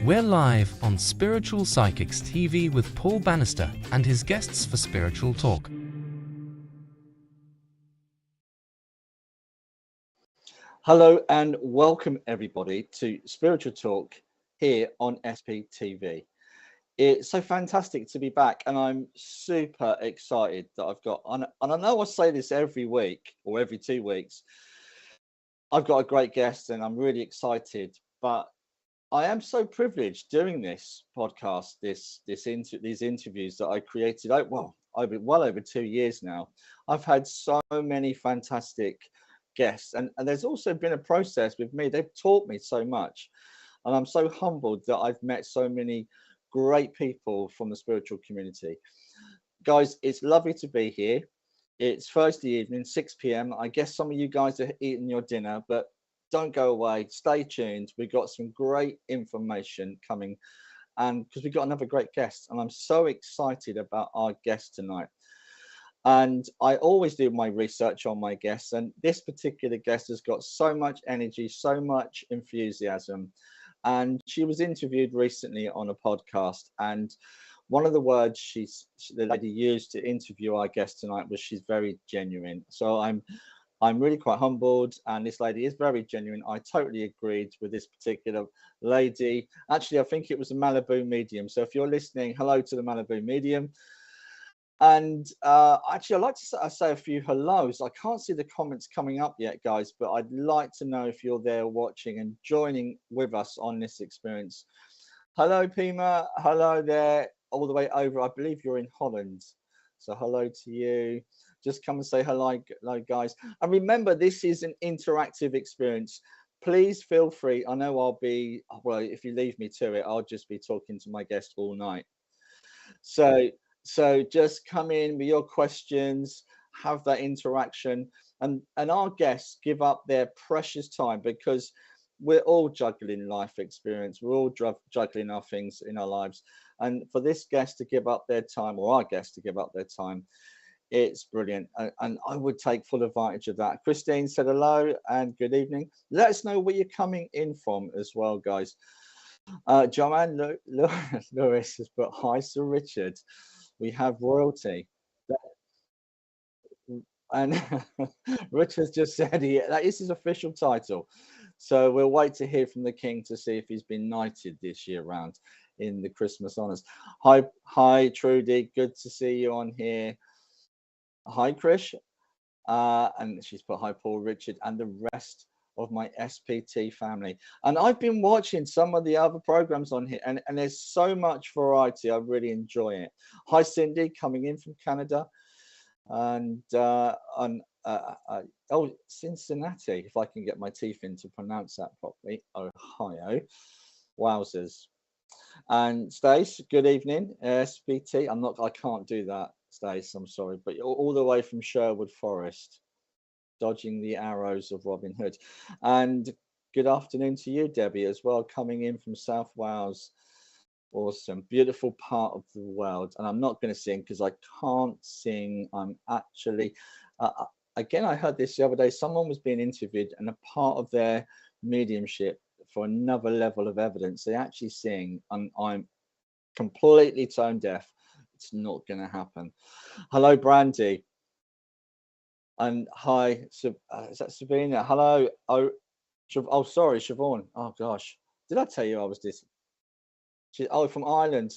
We're live on Spiritual Psychics TV with Paul Bannister and his guests for Spiritual Talk. Hello and welcome everybody to Spiritual Talk here on SPTV. It's so fantastic to be back, and I'm super excited that I've got, and I know I say this every week or every 2 weeks, I've got a great guest and I'm really excited, but I am so privileged doing this podcast, these interviews that I created well over 2 years now. I've had so many fantastic guests, and there's also been a process with me. They've taught me so much, and I'm so humbled that I've met so many great people from the spiritual community. Guys, it's lovely to be here. It's Thursday evening, 6 p.m. I guess some of you guys are eating your dinner, but don't go away. Stay tuned. We've got some great information coming, and because we've got another great guest, and I'm so excited about our guest tonight. And I always do my research on my guests, and this particular guest has got so much energy, so much enthusiasm. And she was interviewed recently on a podcast, and one of the words the lady used to interview our guest tonight was she's very genuine. So I'm really quite humbled, and this lady is very genuine. I totally agreed with this particular lady. Actually, I think it was a Malibu medium. So if you're listening, hello to the Malibu medium. And actually, I'd like to say a few hellos. I can't see the comments coming up yet, guys, but I'd like to know if you're there watching and joining with us on this experience. Hello, Pima. Hello there, all the way over. I believe you're in Holland. So hello to you. Just come and say hello, guys. And remember, this is an interactive experience. Please feel free. I know I'll be, well, if you leave me to it, I'll just be talking to my guest all night. So just come in with your questions, have that interaction, and our guests give up their precious time, because we're all juggling life experience. We're all juggling our things in our lives. And for this guest to give up their time, or our guest to give up their time, it's brilliant, and I would take full advantage of that. Christine said hello and good evening. Let us know where you're coming in from as well, guys. Joanne Lewis has put hi, Sir Richard. We have royalty, and Richard's just said that is his official title. So we'll wait to hear from the king to see if he's been knighted this year round in the Christmas honours. Hi, Trudy. Good to see you on here. Hi, Krish. And she's put hi, Paul, Richard, and the rest of my SPT family. And I've been watching some of the other programs on here, and there's so much variety. I really enjoy it. Hi, Cindy, coming in from Canada. And Cincinnati, if I can get my teeth in to pronounce that properly. Ohio. Wowzers. And Stace, good evening. SPT. I can't do that, Stace, I'm sorry, but all the way from Sherwood Forest, dodging the arrows of Robin Hood. And good afternoon to you, Debbie, as well, coming in from South Wales. Awesome, beautiful part of the world. And I'm not going to sing because I can't sing. I'm actually, again, I heard this the other day. Someone was being interviewed, and a part of their mediumship for another level of evidence, they actually sing, and I'm completely tone deaf. It's not going to happen. Hello, Brandy. And hi, is that Sabina? Hello. Oh, sorry, Siobhan. Oh gosh, did I tell you I was this? From Ireland.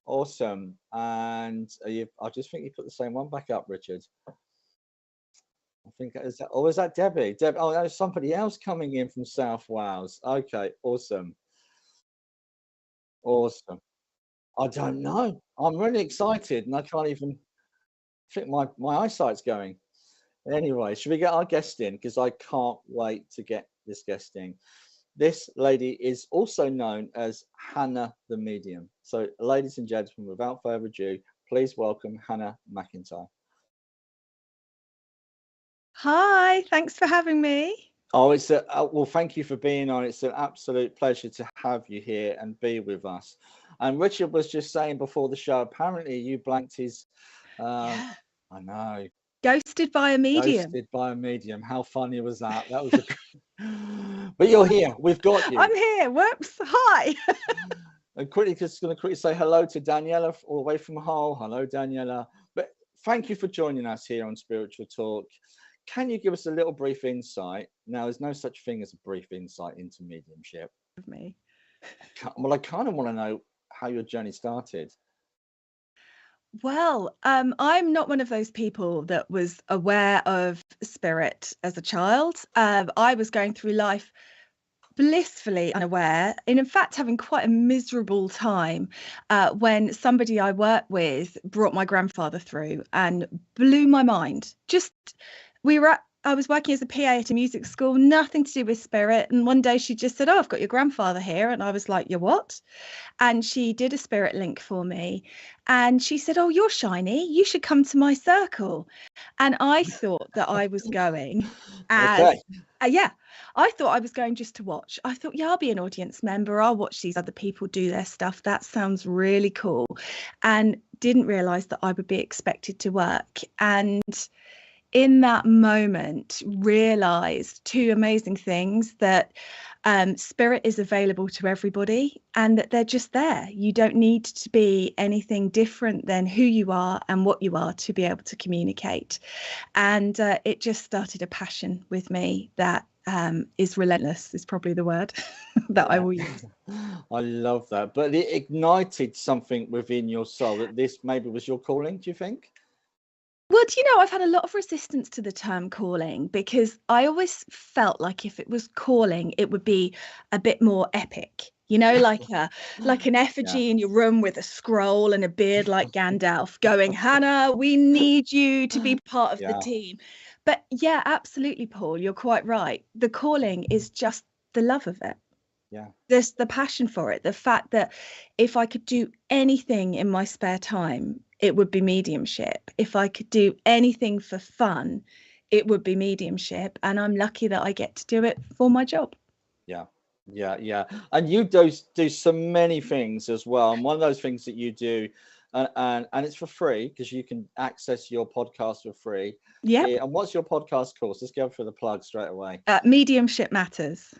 Awesome. And I just think you put the same one back up, Richard. I think is that Debbie? Oh, there's somebody else coming in from South Wales. Okay, awesome. Awesome. I don't know. I'm really excited, and I can't even think my eyesight's going. Anyway, should we get our guest in? Because I can't wait to get this guest in. This lady is also known as Hannah the Medium. So, ladies and gentlemen, without further ado, please welcome Hannah Macintyre. Hi, thanks for having me. Oh, well, thank you for being on. It's an absolute pleasure to have you here and be with us. And Richard was just saying before the show, apparently you blanked his, Yeah. I know. Ghosted by a medium. Ghosted by a medium. How funny was that? That was But you're here. We've got you. I'm here. Whoops. Hi. And quickly, just going to quickly say hello to Daniela all the way from Hull. Hello, Daniela. But thank you for joining us here on Spiritual Talk. Can you give us a little brief insight? Now, there's no such thing as a brief insight into mediumship. Of me. Well, I kind of want to know how your journey started. Well, I'm not one of those people that was aware of spirit as a child. I was going through life blissfully unaware, and in fact having quite a miserable time when somebody I work with brought my grandfather through and blew my mind. I was working as a PA at a music school, nothing to do with spirit, and one day she just said, "Oh, I've got your grandfather here," and I was like, "Your what?" And she did a spirit link for me, and she said, "Oh, you're shiny, you should come to my circle." And I thought that I was going as Okay. yeah, I thought I was going just to watch. I thought, yeah, I'll be an audience member. I'll watch these other people do their stuff. That sounds really cool. And didn't realize that I would be expected to work. And in that moment, realized two amazing things: that spirit is available to everybody and that they're just there. You don't need to be anything different than who you are and what you are to be able to communicate. And it just started a passion with me that is relentless, is probably the word that I will use. I love that. But it ignited something within your soul that this maybe was your calling, do you think? Well, do you know, I've had a lot of resistance to the term calling, because I always felt like if it was calling, it would be a bit more epic, like an Yeah. effigy in your room with a scroll and a beard like Gandalf going, "Hannah, we need you to be part of the Yeah. team." But yeah, absolutely, Paul, you're quite right. The calling is just the love of it. Yeah. There's the passion for it, the fact that if I could do anything in my spare time, it would be mediumship. If I could do anything for fun, it would be mediumship. And I'm lucky that I get to do it for my job. Yeah. Yeah. And you do so many things as well. And one of those things that you do, and it's for free because you can access your podcast for free. Yep. And what's your podcast course? Let's go for the plug straight away. Mediumship Matters.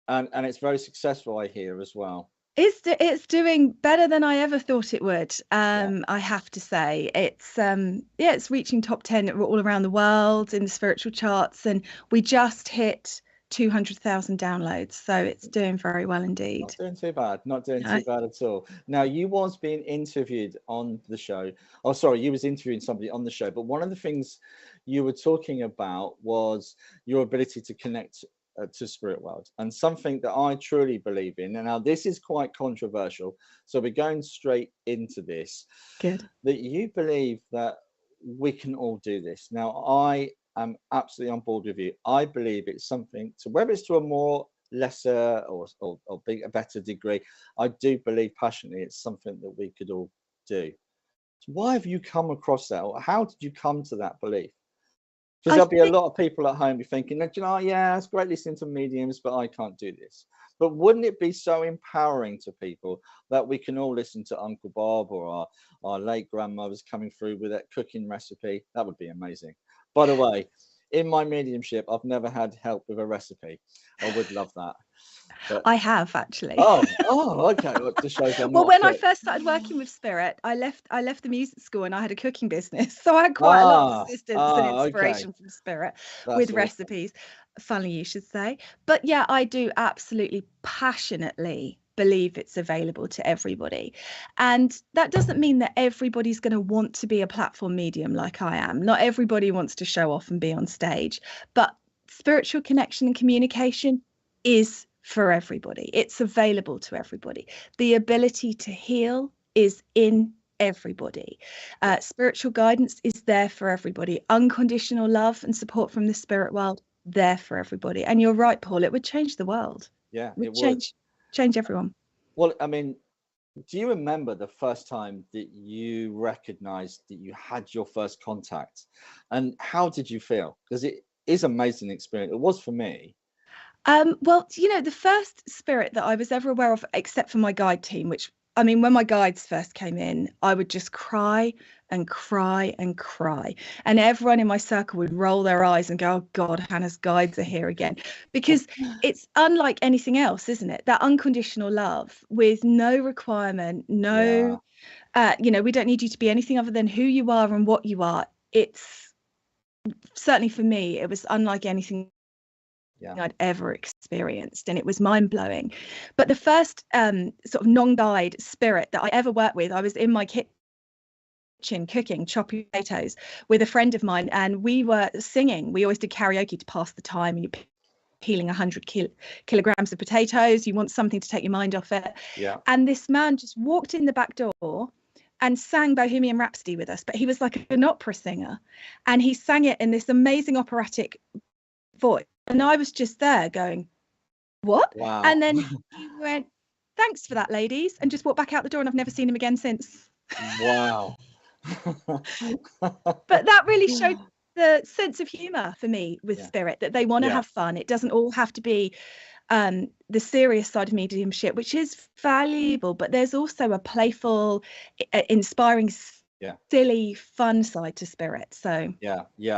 And it's very successful, I hear, as well. It's doing better than I ever thought it would. I have to say, it's reaching top 10 all around the world in the spiritual charts, and we just hit 200,000 downloads, so it's doing very well indeed. Not doing too bad. Not doing too bad at all. Now, you was being interviewed on the show. Oh, sorry, you was interviewing somebody on the show. But one of the things you were talking about was your ability to connect to spirit world, and something that I truly believe in. And now this is quite controversial, so we're going straight into this. Good. That you believe that we can all do this. Now, I am absolutely on board with you. I believe it's something to, whether it's to a more lesser or a better degree, I do believe passionately it's something that we could all do. So why have you come across that, or how did you come to that belief? Because there'll be a lot of people at home be thinking, yeah, it's great listening to mediums, but I can't do this. But wouldn't it be so empowering to people that we can all listen to Uncle Bob or our late grandmothers coming through with that cooking recipe? That would be amazing. By the way, in my mediumship, I've never had help with a recipe. I would love that. But I have actually. Oh, okay. Well, just shows well, when I first started working with spirit, I left the music school and I had a cooking business, so I had quite a lot of assistance and inspiration from spirit with recipes. Funny you should say. But yeah, I do absolutely passionately believe it's available to everybody, and that doesn't mean that everybody's going to want to be a platform medium like I am. Not everybody wants to show off and be on stage, but spiritual connection and communication is for everybody. It's available to everybody. The ability to heal is in everybody. Spiritual guidance is there for everybody. Unconditional love and support from the spirit world, there for everybody. And you're right, Paul, it would change the world. Yeah, it would change everyone. Well, I mean, do you remember the first time that you recognized that you had your first contact, and how did you feel? Because it is an amazing experience. It was for me. Well, the first spirit that I was ever aware of, except for my guide team, which I mean, when my guides first came in, I would just cry and cry and cry. And everyone in my circle would roll their eyes and go, oh God, Hannah's guides are here again. Because it's unlike anything else, isn't it? That unconditional love with no requirement, no, we don't need you to be anything other than who you are and what you are. It's certainly for me, it was unlike anything I'd ever experienced, and it was mind-blowing. But the first sort of non-guide spirit that I ever worked with, I was in my kitchen cooking, chopping potatoes with a friend of mine, and we were singing. We always did karaoke to pass the time, and you're peeling 100 kilograms of potatoes. You want something to take your mind off it. And this man just walked in the back door and sang Bohemian Rhapsody with us, but he was like an opera singer, and he sang it in this amazing operatic voice. And I was just there going, what? Wow. And then he went, thanks for that, ladies, and just walked back out the door, and I've never seen him again since. Wow. But that really showed the sense of humor for me with spirit, that they want to have fun. It doesn't all have to be the serious side of mediumship, which is valuable, but there's also a playful, inspiring, silly, fun side to spirit. So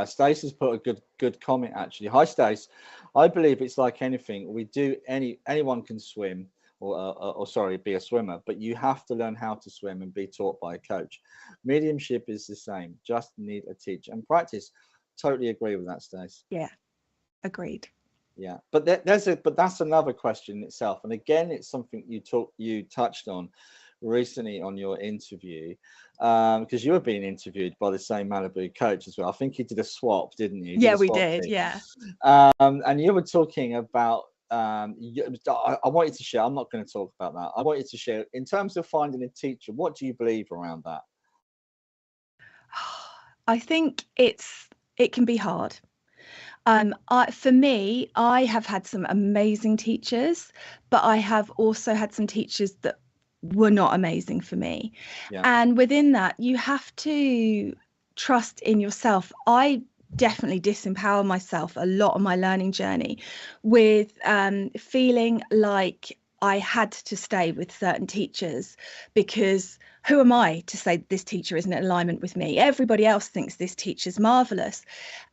Stace has put a good comment actually. Hi Stace. I believe it's like anything we do. Anyone can swim or sorry, be a swimmer, but you have to learn how to swim and be taught by a coach. Mediumship is the same, just need a teach and practice. Totally agree with that, Stace. Yeah, agreed. Yeah, but that's another question in itself, and again it's something you touched on recently on your interview, because you were being interviewed by the same Malibu coach as well. I think you did a swap, didn't you? Yeah, we did. Yeah. And you were talking about I want you to share. I'm not going to talk about that. I want you to share in terms of finding a teacher. What do you believe around that? I think it can be hard. For me, I have had some amazing teachers, but I have also had some teachers that were not amazing for me. And within that, you have to trust in yourself. I definitely disempower myself a lot on my learning journey with feeling like I had to stay with certain teachers, because who am I to say this teacher isn't in alignment with me? Everybody else thinks this teacher's marvelous,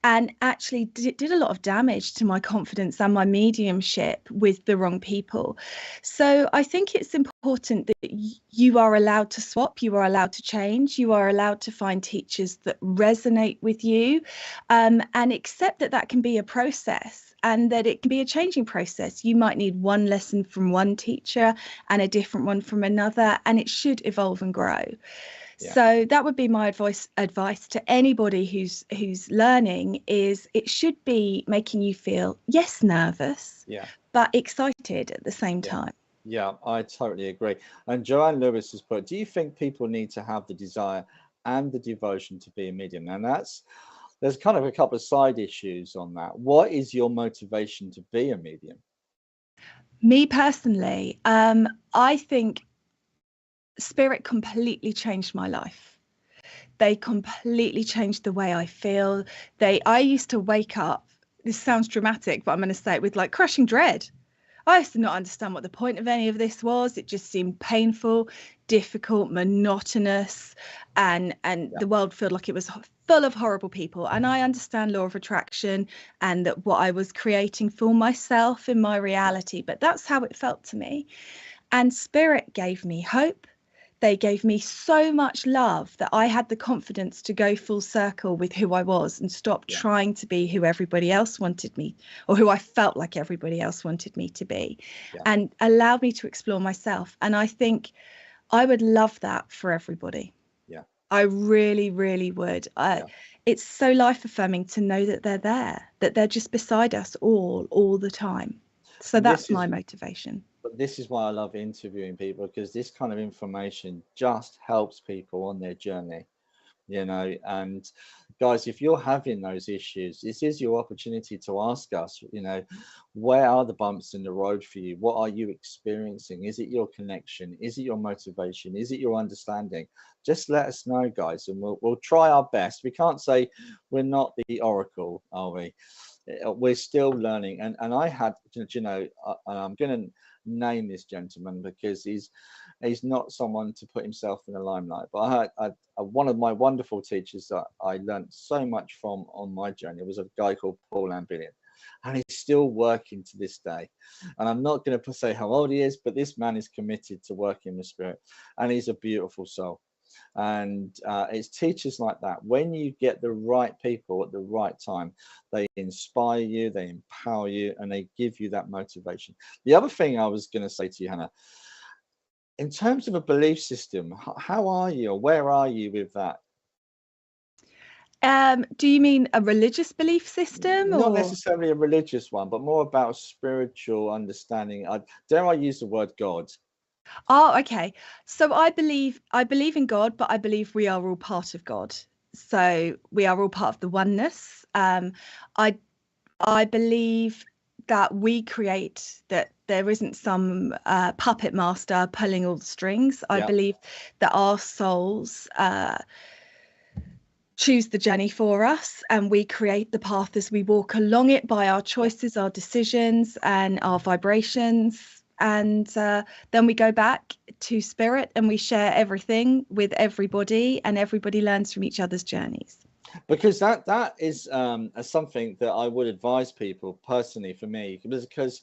and actually did a lot of damage to my confidence and my mediumship with the wrong people. So I think it's important that you are allowed to swap, you are allowed to change, you are allowed to find teachers that resonate with you, and accept that can be a process, and that it can be a changing process. You might need one lesson from one teacher and a different one from another, and it should evolve and grow. So that would be my advice to anybody who's learning, is it should be making you feel, yes, nervous, but excited at the same time. Yeah, I totally agree. And Joanne Lewis has put, do you think people need to have the desire and the devotion to be a medium? And there's kind of a couple of side issues on that. What is your motivation to be a medium? Me personally, I think spirit completely changed my life. They completely changed the way I feel. I used to wake up, this sounds dramatic, but I'm going to say it, with like crushing dread. I used to not understand what the point of any of this was. It just seemed painful, difficult, monotonous, and the world felt like it was full of horrible people. And I understand law of attraction and that what I was creating for myself in my reality, but that's how it felt to me. And spirit gave me hope. They gave me so much love that I had the confidence to go full circle with who I was and stop trying to be who everybody else wanted me, or who I felt like everybody else wanted me to be, and allowed me to explore myself. And I think I would love that for everybody. I really, really would. It's so life affirming to know that they're there, that they're just beside us all the time. So that's my motivation. But this is why I love interviewing people, because this kind of information just helps people on their journey, and guys, if you're having those issues, this is your opportunity to ask us, where are the bumps in the road for you? What are you experiencing? Is it your connection? Is it your motivation? Is it your understanding? Just let us know, guys, and we'll try our best. We can't say we're not the oracle, are we? We're still learning. And I had, I'm going to name this gentleman because he's He's not someone to put himself in the limelight. But one of my wonderful teachers that I learned so much from on my journey was a guy called Paul Bannister, and he's still working to this day. And I'm not going to say how old he is, but this man is committed to working with spirit, and he's a beautiful soul. And it's teachers like that, when you get the right people at the right time, they inspire you, they empower you, and they give you that motivation. The other thing I was going to say to you, Hannah, in terms of a belief system, how are you, or where are you with that? Do you mean a religious belief system? Not or necessarily a religious one, but more about spiritual understanding. Dare I use the word God? Oh, okay. So I believe in God, but I believe we are all part of God. So we are all part of the oneness. I believe that we create, that there isn't some puppet master pulling all the strings. I believe that our souls choose the journey for us, and we create the path as we walk along it by our choices, our decisions, and our vibrations. And then we go back to spirit and we share everything with everybody, and everybody learns from each other's journeys. Because that is something that I would advise people personally, for me, because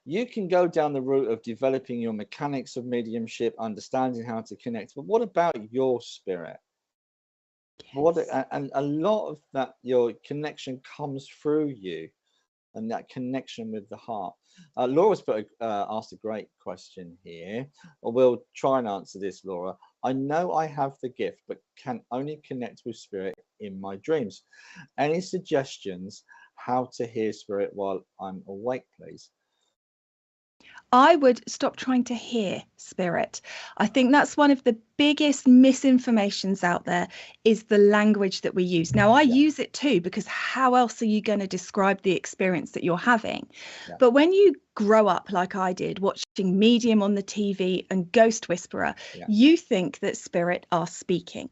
you can go down the route of developing your mechanics of mediumship, understanding how to connect, but what about your spirit? And a lot of that, your connection comes through you, and that connection with the heart. Laura's asked a great question here. We'll try and answer this, Laura. I know I have the gift, but can only connect with spirit in my dreams. Any suggestions how to hear spirit while I'm awake, please? I would stop trying to hear spirit. I think that's one of the biggest misinformations out there, is the language that we use. Now, I use it too, because how else are you going to describe the experience that you're having? But when you grow up like I did, watching Medium on the TV and Ghost Whisperer, you think that spirit are speaking.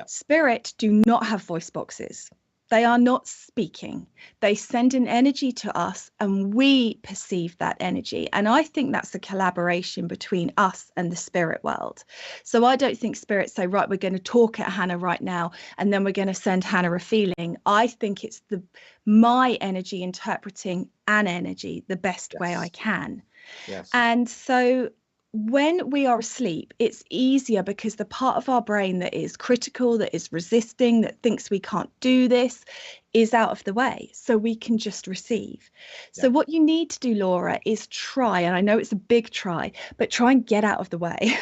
Spirit do not have voice boxes. They are not speaking. They send an energy to us, and we perceive that energy. And I think that's a collaboration between us and the spirit world. So I don't think spirits say, right, we're going to talk at Hannah right now, and then we're going to send Hannah a feeling. I think it's my energy interpreting an energy the best way I can. And so when we are asleep, it's easier, because the part of our brain that is critical, that is resisting, that thinks we can't do this, is out of the way. So we can just receive. So what you need to do, Laura, is try, and I know it's a big try, but try and get out of the way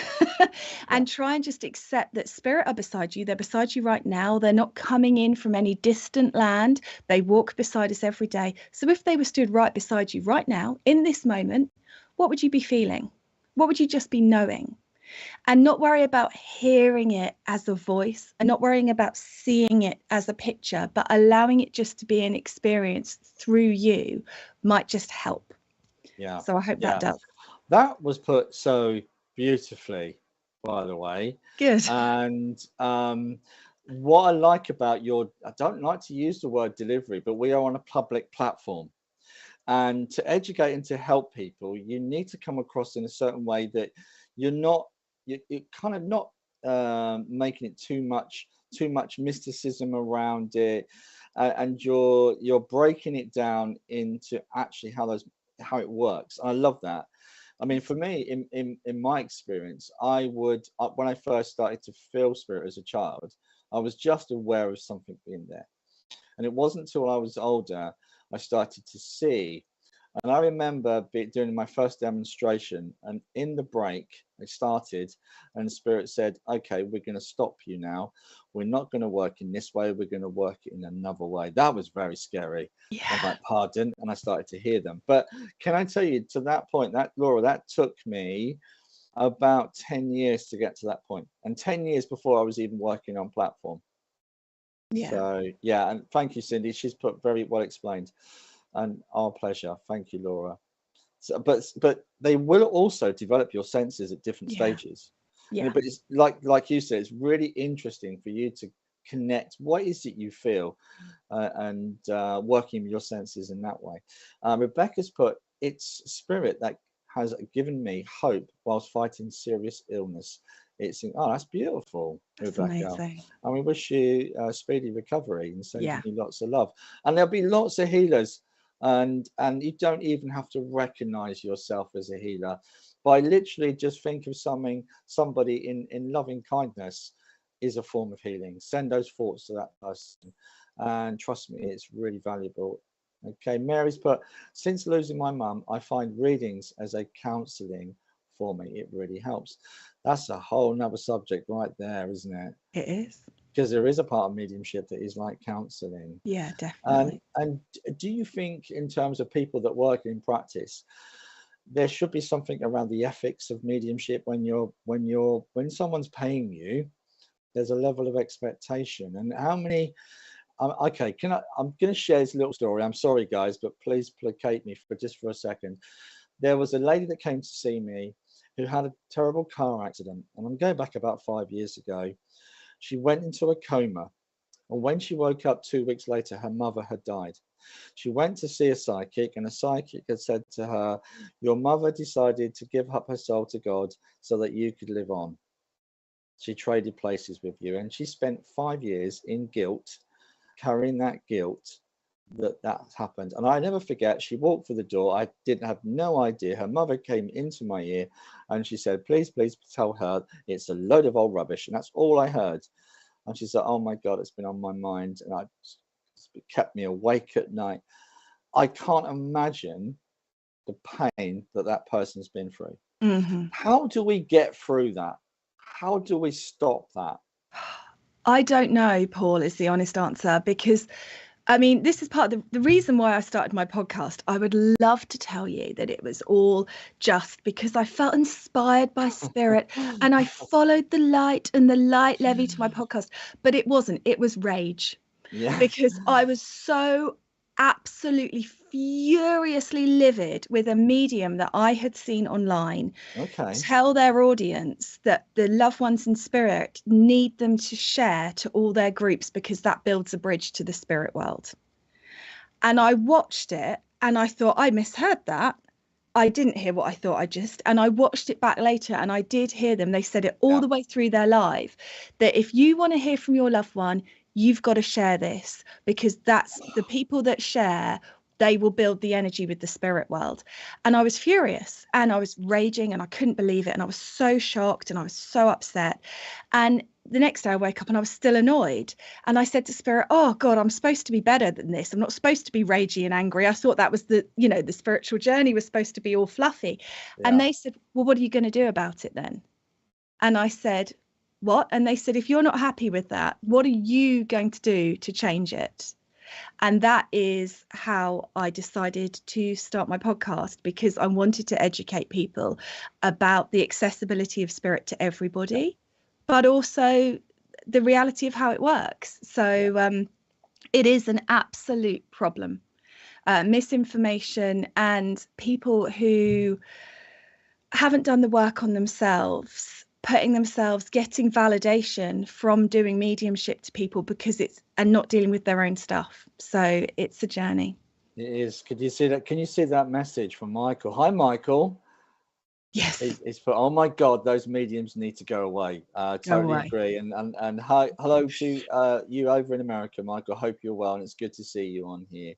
and try and just accept that spirit are beside you. They're beside you right now. They're not coming in from any distant land. They walk beside us every day. So if they were stood right beside you right now, in this moment, what would you be feeling? What would you just be knowing? And not worry about hearing it as a voice, and not worrying about seeing it as a picture, but allowing it just to be an experience through you might just help. So I hope that does. That was put so beautifully, by the way. Good. And what I like about I don't like to use the word delivery, but we are on a public platform. And to educate and to help people, you need to come across in a certain way that you're kind of not making it too much mysticism around it, and you're breaking it down into actually how it works. And I love that. I mean, for me, in my experience, when I first started to feel spirit as a child, I was just aware of something being there, and it wasn't until I was older I started to see. And I remember doing my first demonstration, and in the break I started, and the spirit said, okay, we're going to stop you now. We're not going to work in this way. We're going to work it in another way. That was very scary. I'm like, pardon. And I started to hear them. But can I tell you, to that point, Laura, that took me about 10 years to get to that point, and 10 years before I was even working on platform. So and thank you, Cindy. She's put very well explained, and our pleasure. Thank you, Laura. So, but they will also develop your senses at different stages. But it's like you said, it's really interesting for you to connect what is it you feel, and working with your senses in that way. Rebecca's put, it's spirit that has given me hope whilst fighting serious illness. That's beautiful, That's Rebecca. amazing. And we wish you speedy recovery and sending Yeah. you lots of love. And there'll be lots of healers, and you don't even have to recognize yourself as a healer. By literally just think of somebody in loving kindness is a form of healing. Send those thoughts to that person, and trust me, it's really valuable. Okay, Mary's put, since losing my mum, I find readings as a counselling for me. It really helps. That's a whole nother subject right there, isn't it? It is. Because there is a part of mediumship that is like counselling. Yeah, definitely. And do you think, in terms of people that work in practice, there should be something around the ethics of mediumship when someone's paying you? There's a level of expectation, and how many? Okay, I'm going to share this little story. I'm sorry, guys, but please placate me for a second. There was a lady that came to see me who had a terrible car accident, and I'm going back about 5 years ago. She went into a coma, and when she woke up 2 weeks later, her mother had died. She went to see a psychic, and a psychic had said to her, "Your mother decided to give up her soul to God so that you could live on. She traded places with you," and she spent 5 years in guilt, carrying that guilt that happened. And I never forget, she walked through the door. I didn't have no idea. Her mother came into my ear and she said, please tell her it's a load of old rubbish. And that's all I heard. And she said, oh my God, it's been on my mind, and it kept me awake at night. I can't imagine the pain that person's been through. Mm-hmm. How do we get through that? How do we stop that? I don't know, Paul, is the honest answer, because I mean, this is part of the reason why I started my podcast. I would love to tell you that it was all just because I felt inspired by spirit and I followed the light, and the light led me to my podcast, but it wasn't. It was rage. Yeah. Because I was so absolutely furiously livid with a medium that I had seen online tell their audience that the loved ones in spirit need them to share to all their groups because that builds a bridge to the spirit world. And I watched it and I thought, I misheard that. I didn't hear what I thought and I watched it back later and I did hear them. They said it all the way through their live, that if you want to hear from your loved one, you've got to share this, because that's the people that share, they will build the energy with the spirit world. And I was furious and I was raging and I couldn't believe it. And I was so shocked and I was so upset. And the next day I woke up and I was still annoyed. And I said to spirit, oh God, I'm supposed to be better than this. I'm not supposed to be ragey and angry. I thought that was the spiritual journey was supposed to be all fluffy. Yeah. And they said, well, what are you going to do about it then? And I said, what? And they said, if you're not happy with that, what are you going to do to change it? And that is how I decided to start my podcast, because I wanted to educate people about the accessibility of spirit to everybody, but also the reality of how it works. So it is an absolute problem. Misinformation and people who haven't done the work on themselves, getting validation from doing mediumship to people and not dealing with their own stuff. So it's a journey. It is. Could you see that? Can you see that message from Michael? Hi, Michael. Yes. He's put, oh my God, those mediums need to go away. Totally agree. And hi, hello to you over in America, Michael. Hope you're well, and it's good to see you on here.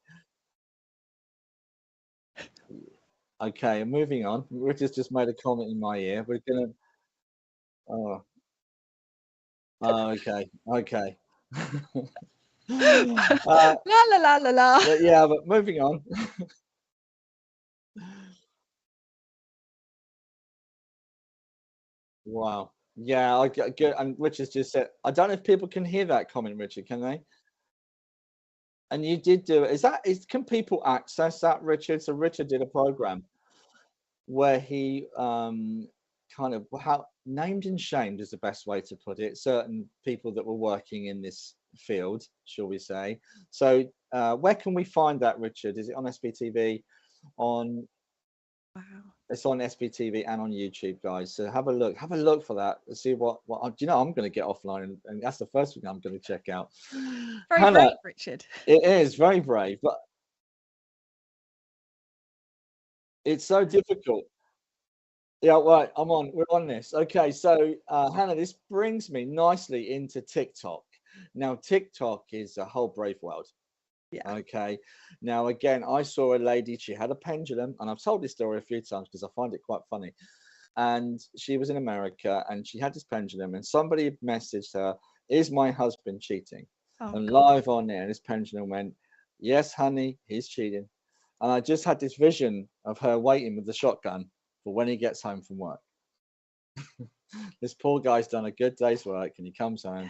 Okay, moving on. Richard's just made a comment in my ear. We're gonna. Oh, okay. La la la la la. Yeah, but moving on. Wow. Yeah, I get good. And Richard's just said, I don't know if people can hear that comment, Richard. Can they? And you did do it. Can people access that, Richard? So Richard did a program where he kind of named and shamed is the best way to put it, certain people that were working in this field, shall we say. So where can we find that, Richard? Is it on SBTV? Wow. It's on SBTV and on YouTube, guys. So have a look for that. See what do you know? I'm going to get offline, and that's the first thing I'm going to check out. Very Hannah, brave, Richard. It is very brave, but it's so difficult. Yeah, right. We're on this. Okay, so Hannah, this brings me nicely into TikTok. Now, TikTok is a whole brave world. Yeah. Okay. Now, again, I saw a lady, she had a pendulum, and I've told this story a few times because I find it quite funny. And she was in America and she had this pendulum, and somebody messaged her, "Is my husband cheating?" Oh, And God. live on there, this pendulum went, "Yes, honey, he's cheating." And I just had this vision of her waiting with the shotgun for when he gets home from work. This poor guy's done a good day's work and he comes home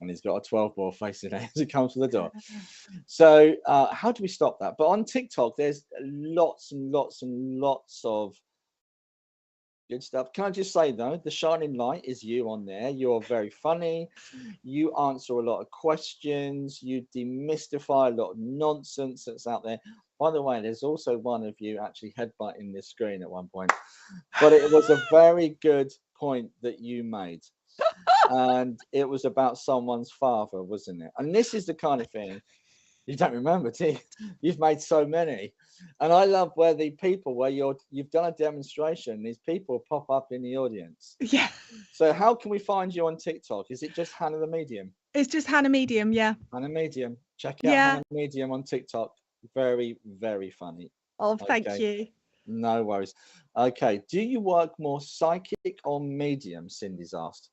and he's got a 12 ball facing him as he comes to the door. So how do we stop that? But on TikTok, there's lots and lots and lots of good stuff. Can I just say though, the shining light is you on there. You're very funny. You answer a lot of questions. You demystify a lot of nonsense that's out there. By the way, there's also one of you actually headbutting this screen at one point, but it was a very good point that you made. And it was about someone's father, wasn't it? And this is the kind of thing you don't remember, do you? You've made so many. And I love where the people where you've done a demonstration, these people pop up in the audience. Yeah. So how can we find you on TikTok? Is it just Hannah the Medium? It's just Hannah Medium, yeah. Hannah Medium. Check out Hannah Medium on TikTok. Very, very funny. Oh, thank you. No worries. Okay. Do you work more psychic or medium? Cindy's asked.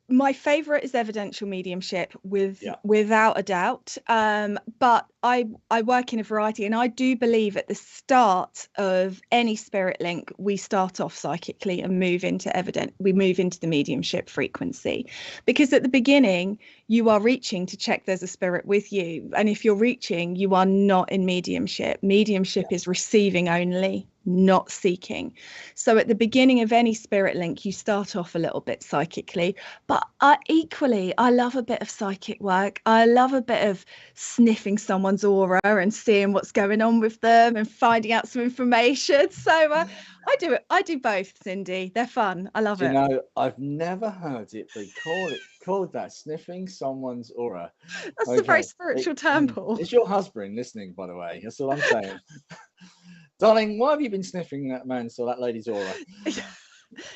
My favorite is evidential mediumship without a doubt. But I work in a variety, and I do believe at the start of any spirit link, we start off psychically and move into the mediumship frequency, because at the beginning you are reaching to check there's a spirit with you. And if you're reaching, you are not in mediumship. Mediumship is receiving only, not seeking. So at the beginning of any spirit link, you start off a little bit psychically, but equally, I love a bit of psychic work. I love a bit of sniffing someone's aura and seeing what's going on with them and finding out some information. So I do both, Cindy. They're fun. I love it. You know, I've never heard it be called that, sniffing someone's aura. That's a very spiritual term, Paul. It's your husband listening, by the way. That's all I'm saying. Darling, why have you been sniffing that man's or that lady's aura?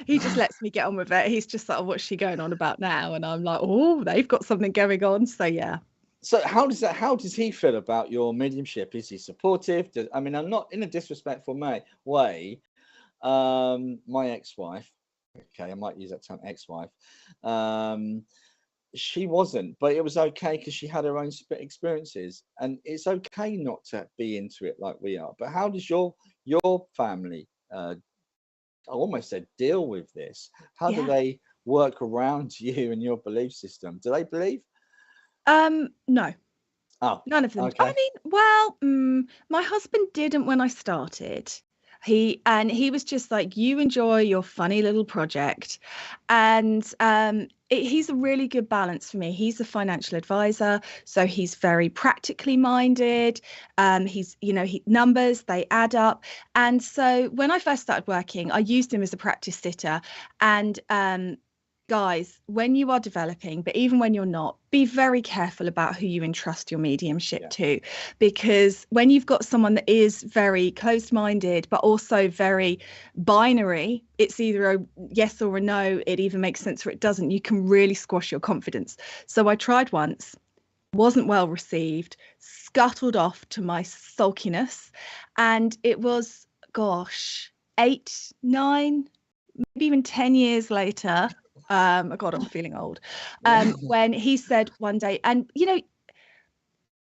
He just lets me get on with it. He's just like, what's she going on about now? And I'm like, oh, they've got something going on. So yeah. So how does he feel about your mediumship? Is he supportive? I'm not in a disrespectful way. My ex-wife, okay, I might use that term, ex-wife, she wasn't, but it was okay because she had her own experiences, and it's okay not to be into it like we are. But how does your family I almost said deal with this? How do they work around you and your belief system? Do they believe? No. Oh, none of them. Okay. My husband didn't when I started. He was just like, you enjoy your funny little project. And he's a really good balance for me. He's a financial advisor, so he's very practically minded. He's, numbers, they add up. And so when I first started working, I used him as a practice sitter. And guys, when you are developing, but even when you're not, be very careful about who you entrust your mediumship to, because when you've got someone that is very closed-minded, but also very binary, it's either a yes or a no, it either makes sense or it doesn't, you can really squash your confidence. So I tried once, wasn't well received, scuttled off to my sulkiness, and it was, 8, 9, maybe even 10 years later, God, I'm feeling old. When he said one day, and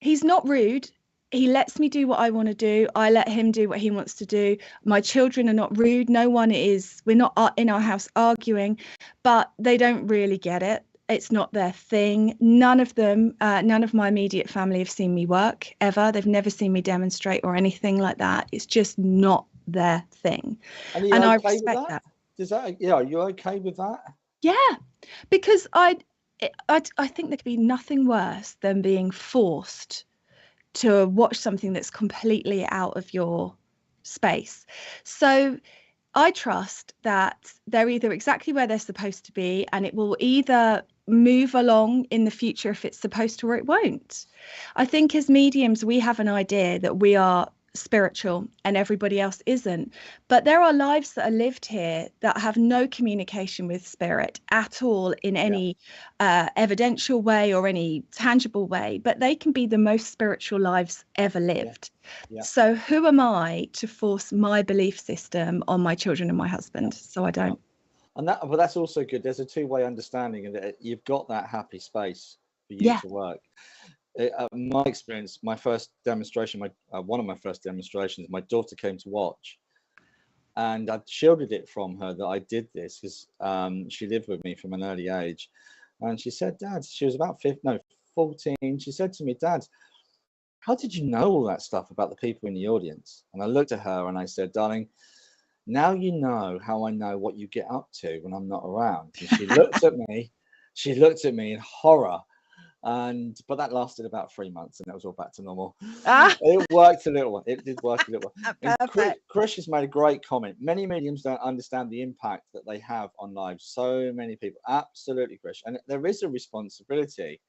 he's not rude. He lets me do what I want to do. I let him do what he wants to do. My children are not rude. No one is. We're not in our house arguing, but they don't really get it. It's not their thing. None of them, none of my immediate family have seen me work ever. They've never seen me demonstrate or anything like that. It's just not their thing. And I respect that. Are you okay with that? Yeah, because I think there could be nothing worse than being forced to watch something that's completely out of your space. So I trust that they're either exactly where they're supposed to be, and it will either move along in the future if it's supposed to, or it won't. I think as mediums, we have an idea that we are spiritual and everybody else isn't. But there are lives that are lived here that have no communication with spirit at all in any evidential way or any tangible way, but they can be the most spiritual lives ever lived. So who am I to force my belief system on my children and my husband? So I don't. And that's also good. There's a two-way understanding, and you've got that happy space for you to work. My experience, my first demonstration, one of my first demonstrations, my daughter came to watch, and I shielded it from her that I did this because she lived with me from an early age, and she said, "Dad," she was about 14. She said to me, "Dad, how did you know all that stuff about the people in the audience?" And I looked at her and I said, "Darling, now you know how I know what you get up to when I'm not around." And she looked at me. She looked at me in horror. But that lasted about 3 months, and it was all back to normal. It worked a little. It did work a little. Krish has made a great comment. Many mediums don't understand the impact that they have on lives. So many people. Absolutely, Krish. And there is a responsibility.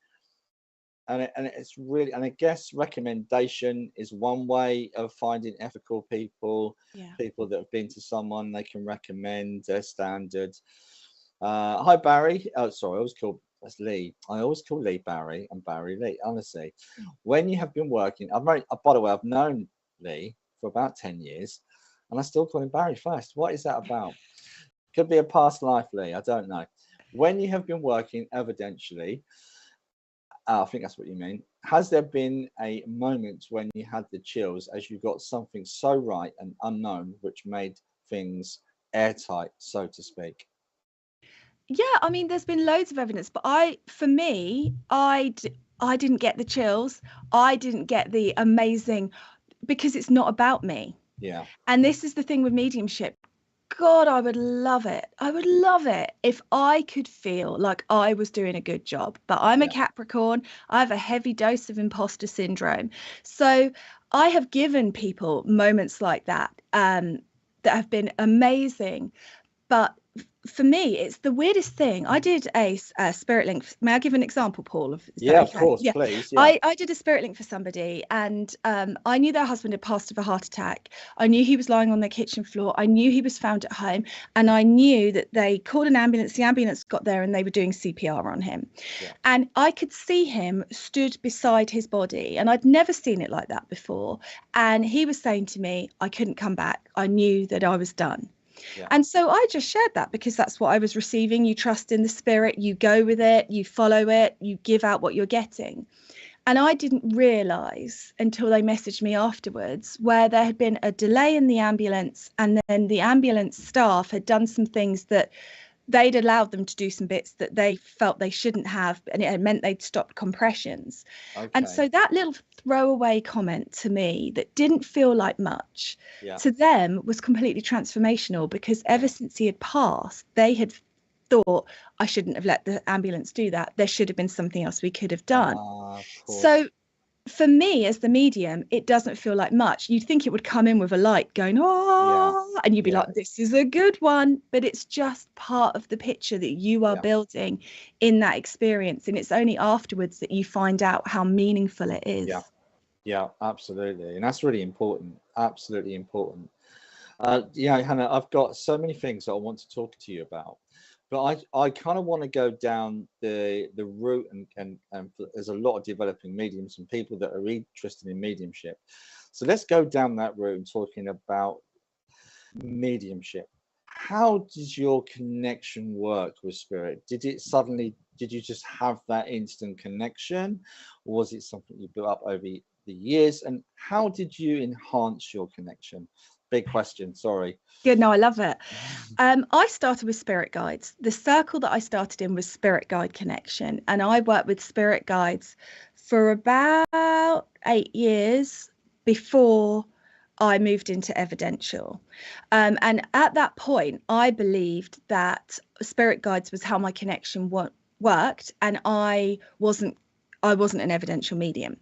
And it's really, and I guess recommendation is one way of finding ethical people, people that have been to someone they can recommend their standards. Hi, Barry. Oh, sorry, that's Lee. I always call Lee Barry and Barry Lee. Honestly, when you have been working, by the way, I've known Lee for about 10 years, and I still call him Barry first. What is that about? Could be a past life, Lee. I don't know. When you have been working evidentially, I think that's what you mean. Has there been a moment when you had the chills as you got something so right and unknown, which made things airtight, so to speak? Yeah, I mean, there's been loads of evidence, but I didn't get the chills. I didn't get the amazing, because it's not about me. Yeah. And this is the thing with mediumship. God, I would love it. I would love it if I could feel like I was doing a good job. But I'm a Capricorn. I have a heavy dose of imposter syndrome. So I have given people moments like that that have been amazing. But for me, it's the weirdest thing. I did a spirit link. May I give an example, Paul? Of course, please. Yeah. I did a spirit link for somebody, and I knew their husband had passed of a heart attack. I knew he was lying on their kitchen floor. I knew he was found at home, and I knew that they called an ambulance. The ambulance got there, and they were doing CPR on him. Yeah. And I could see him stood beside his body, and I'd never seen it like that before. And he was saying to me, "I couldn't come back. I knew that I was done." Yeah. And so I just shared that because that's what I was receiving. You trust in the spirit, you go with it, you follow it, you give out what you're getting. And I didn't realize until they messaged me afterwards where there had been a delay in the ambulance, and then the ambulance staff had done some things that they'd allowed them to do, some bits that they felt they shouldn't have, and it had meant they'd stopped compressions. Okay. And so that little throwaway comment to me that didn't feel like much, to them was completely transformational, because ever since he had passed, they had thought, I shouldn't have let the ambulance do that. There should have been something else we could have done. So for me as the medium, it doesn't feel like much. You'd think it would come in with a light going, and you'd be like, this is a good one. But it's just part of the picture that you are building in that experience. And it's only afterwards that you find out how meaningful it is. Yeah, absolutely. And that's really important. Absolutely important. Hannah, I've got so many things that I want to talk to you about. But I kind of want to go down the route, and there's a lot of developing mediums and people that are interested in mediumship. So let's go down that route and talking about mediumship. How does your connection work with spirit? Did you just have that instant connection, or was it something you built up over the years? And how did you enhance your connection? Big question, sorry. Good, no, I love it. I started with spirit guides. The circle that I started in was spirit guide connection, and I worked with spirit guides for about 8 years before I moved into evidential. And at that point, I believed that spirit guides was how my connection worked, and I wasn't an evidential medium.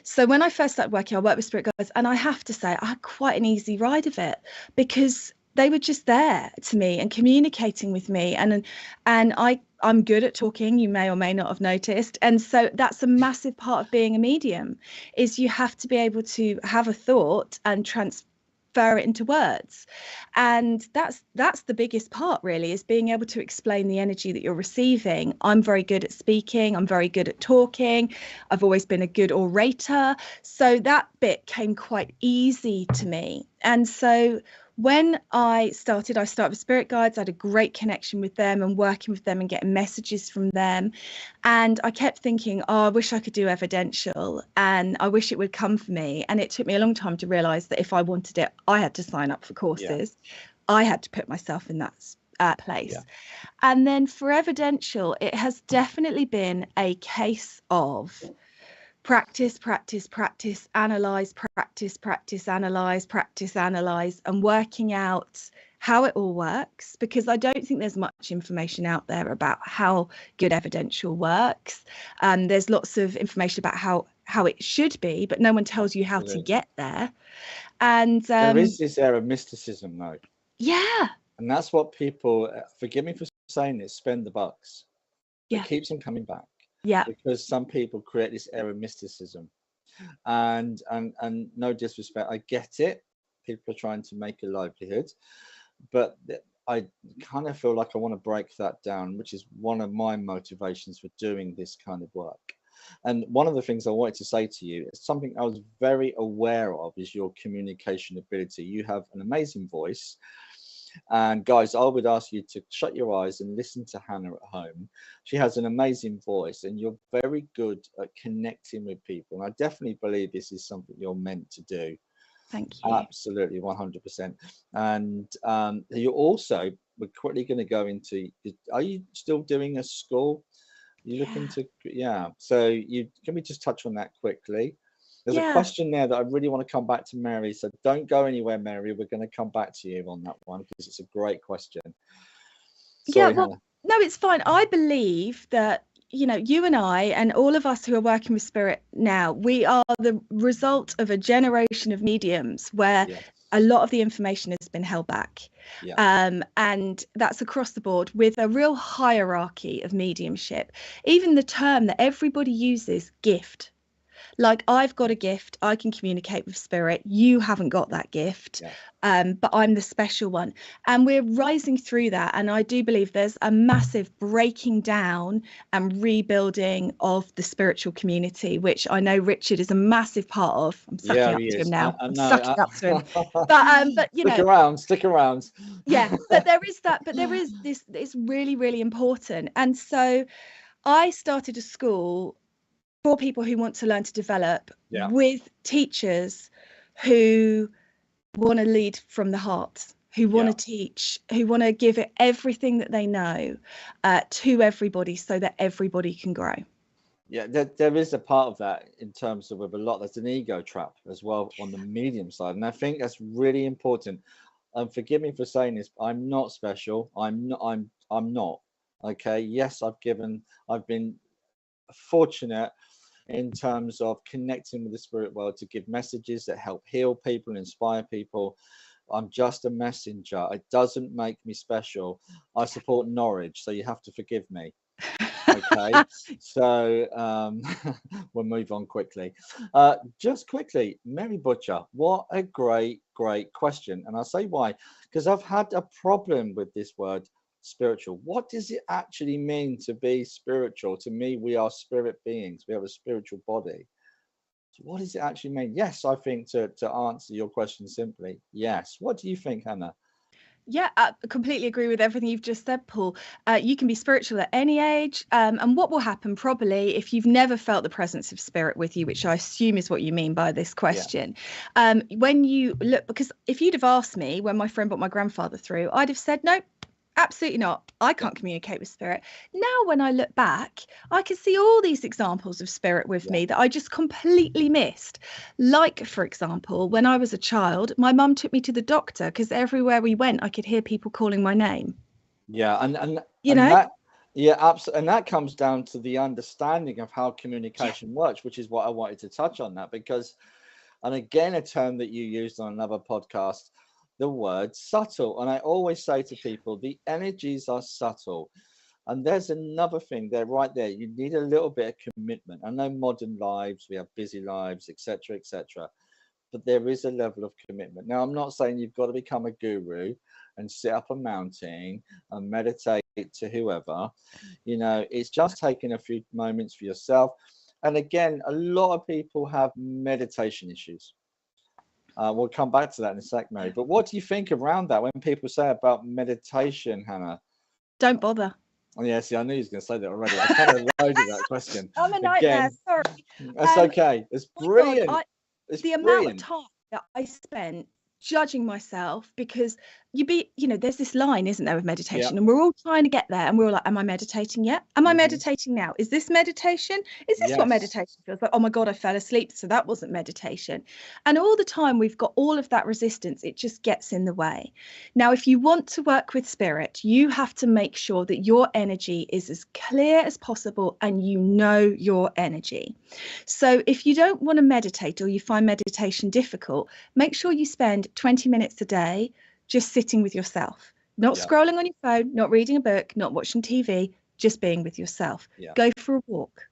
So when I first started working, I worked with spirit guides, and I have to say I had quite an easy ride of it, because they were just there to me and communicating with me, and I'm good at talking, you may or may not have noticed, and so that's a massive part of being a medium, is you have to be able to have a thought and transfer it into words. And that's the biggest part, really, is being able to explain the energy that you're receiving. I'm very good at speaking, I'm very good at talking, I've always been a good orator, so that bit came quite easy to me. And so when I started with spirit guides. I had a great connection with them and working with them and getting messages from them. And I kept thinking, oh, I wish I could do evidential, and I wish it would come for me. And it took me a long time to realize that if I wanted it, I had to sign up for courses. Yeah. I had to put myself in that place. Yeah. And then for evidential, it has definitely been a case of practice, analyze, analyze, and working out how it all works, because I don't think there's much information out there about how good evidential works. There's lots of information about how it should be, but no one tells you how to get there. And there is this air of mysticism, though. Yeah. And that's what people, forgive me for saying this, spend the bucks. It keeps them coming back. Yeah, because some people create this air of mysticism, and no disrespect, I get it, people are trying to make a livelihood, but I kind of feel like I want to break that down, which is one of my motivations for doing this kind of work. And one of the things I wanted to say to you is something I was very aware of, is your communication ability. You have an amazing voice. And guys, I would ask you to shut your eyes and listen to Hannah at home. She has an amazing voice, and you're very good at connecting with people. And I definitely believe this is something you're meant to do. Thank you. Absolutely, 100%. And you're also, we're quickly going to go into, are you still doing a school? You're looking to, so can we just touch on that quickly? There's a question there that I really want to come back to Mary, so don't go anywhere, Mary. We're going to come back to you on that one because it's a great question. Sorry, well, Hannah. No, it's fine. I believe that, you and I and all of us who are working with spirit now, we are the result of a generation of mediums where a lot of the information has been held back. And that's across the board, with a real hierarchy of mediumship. Even the term that everybody uses, gift. Like, I've got a gift, I can communicate with spirit, you haven't got that gift, but I'm the special one. And we're rising through that. And I do believe there's a massive breaking down and rebuilding of the spiritual community, which I know Richard is a massive part of. I'm sucking up to him now. I'm sucking up to him. But stick around. Yeah, but there is this, it's really, really important. And so I started a school for people who want to learn to develop, with teachers who want to lead from the heart, who want to teach, who want to give it everything that they know to everybody, so that everybody can grow. Yeah, there is a part of that in terms of, with a lot, there's an ego trap as well on the medium side, and I think that's really important. Forgive me for saying this, but I'm not special. I'm not. Okay. Yes, I've been fortunate in terms of connecting with the spirit world to give messages that help heal people, inspire people. I'm just a messenger. It doesn't make me special. I support Norwich, so you have to forgive me. Okay. So we'll move on quickly. Just quickly, Mary Butcher, what a great question. And I'll say why, because I've had a problem with this word spiritual. What does it actually mean to be spiritual? To me, we are spirit beings. We have a spiritual body. So what does it actually mean? Yes, I think to answer your question simply, yes. What do you think, Hannah? Yeah, I completely agree with everything you've just said, Paul. You can be spiritual at any age. And what will happen probably if you've never felt the presence of spirit with you, which I assume is what you mean by this question. When you look, because if you'd have asked me when my friend brought my grandfather through, I'd have said, nope, absolutely not. I can't communicate with spirit. Now, when I look back, I can see all these examples of spirit with me that I just completely missed. Like, for example, when I was a child, my mum took me to the doctor because everywhere we went, I could hear people calling my name. Yeah, and that, absolutely, and that comes down to the understanding of how communication works, which is what I wanted to touch on that, because, and again, a term that you used on another podcast, the word subtle. And I always say to people, the energies are subtle. And there's another thing there, right there. You need a little bit of commitment. I know modern lives, we have busy lives, etc., etc. But there is a level of commitment. Now, I'm not saying you've got to become a guru and sit up a mountain and meditate to whoever. You know, it's just taking a few moments for yourself. And again, a lot of people have meditation issues. We'll come back to that in a sec, Mary. But what do you think around that when people say about meditation, Hannah? Don't bother. Oh, yeah, see, I knew he was going to say that already. I kind of loaded that question. I'm a nightmare, sorry. That's okay. It's brilliant. God, the amount of time that I spent judging myself, because there's this line, isn't there, of meditation, and we're all trying to get there, and we're all like, am I meditating yet? Am I meditating now? Is this meditation? Is this what meditation feels like? Oh my God, I fell asleep, so that wasn't meditation. And all the time we've got all of that resistance. It just gets in the way. Now, if you want to work with spirit, you have to make sure that your energy is as clear as possible and you know your energy. So if you don't want to meditate, or you find meditation difficult, make sure you spend 20 minutes a day just sitting with yourself, not scrolling on your phone, not reading a book, not watching TV, just being with yourself. Go for a walk.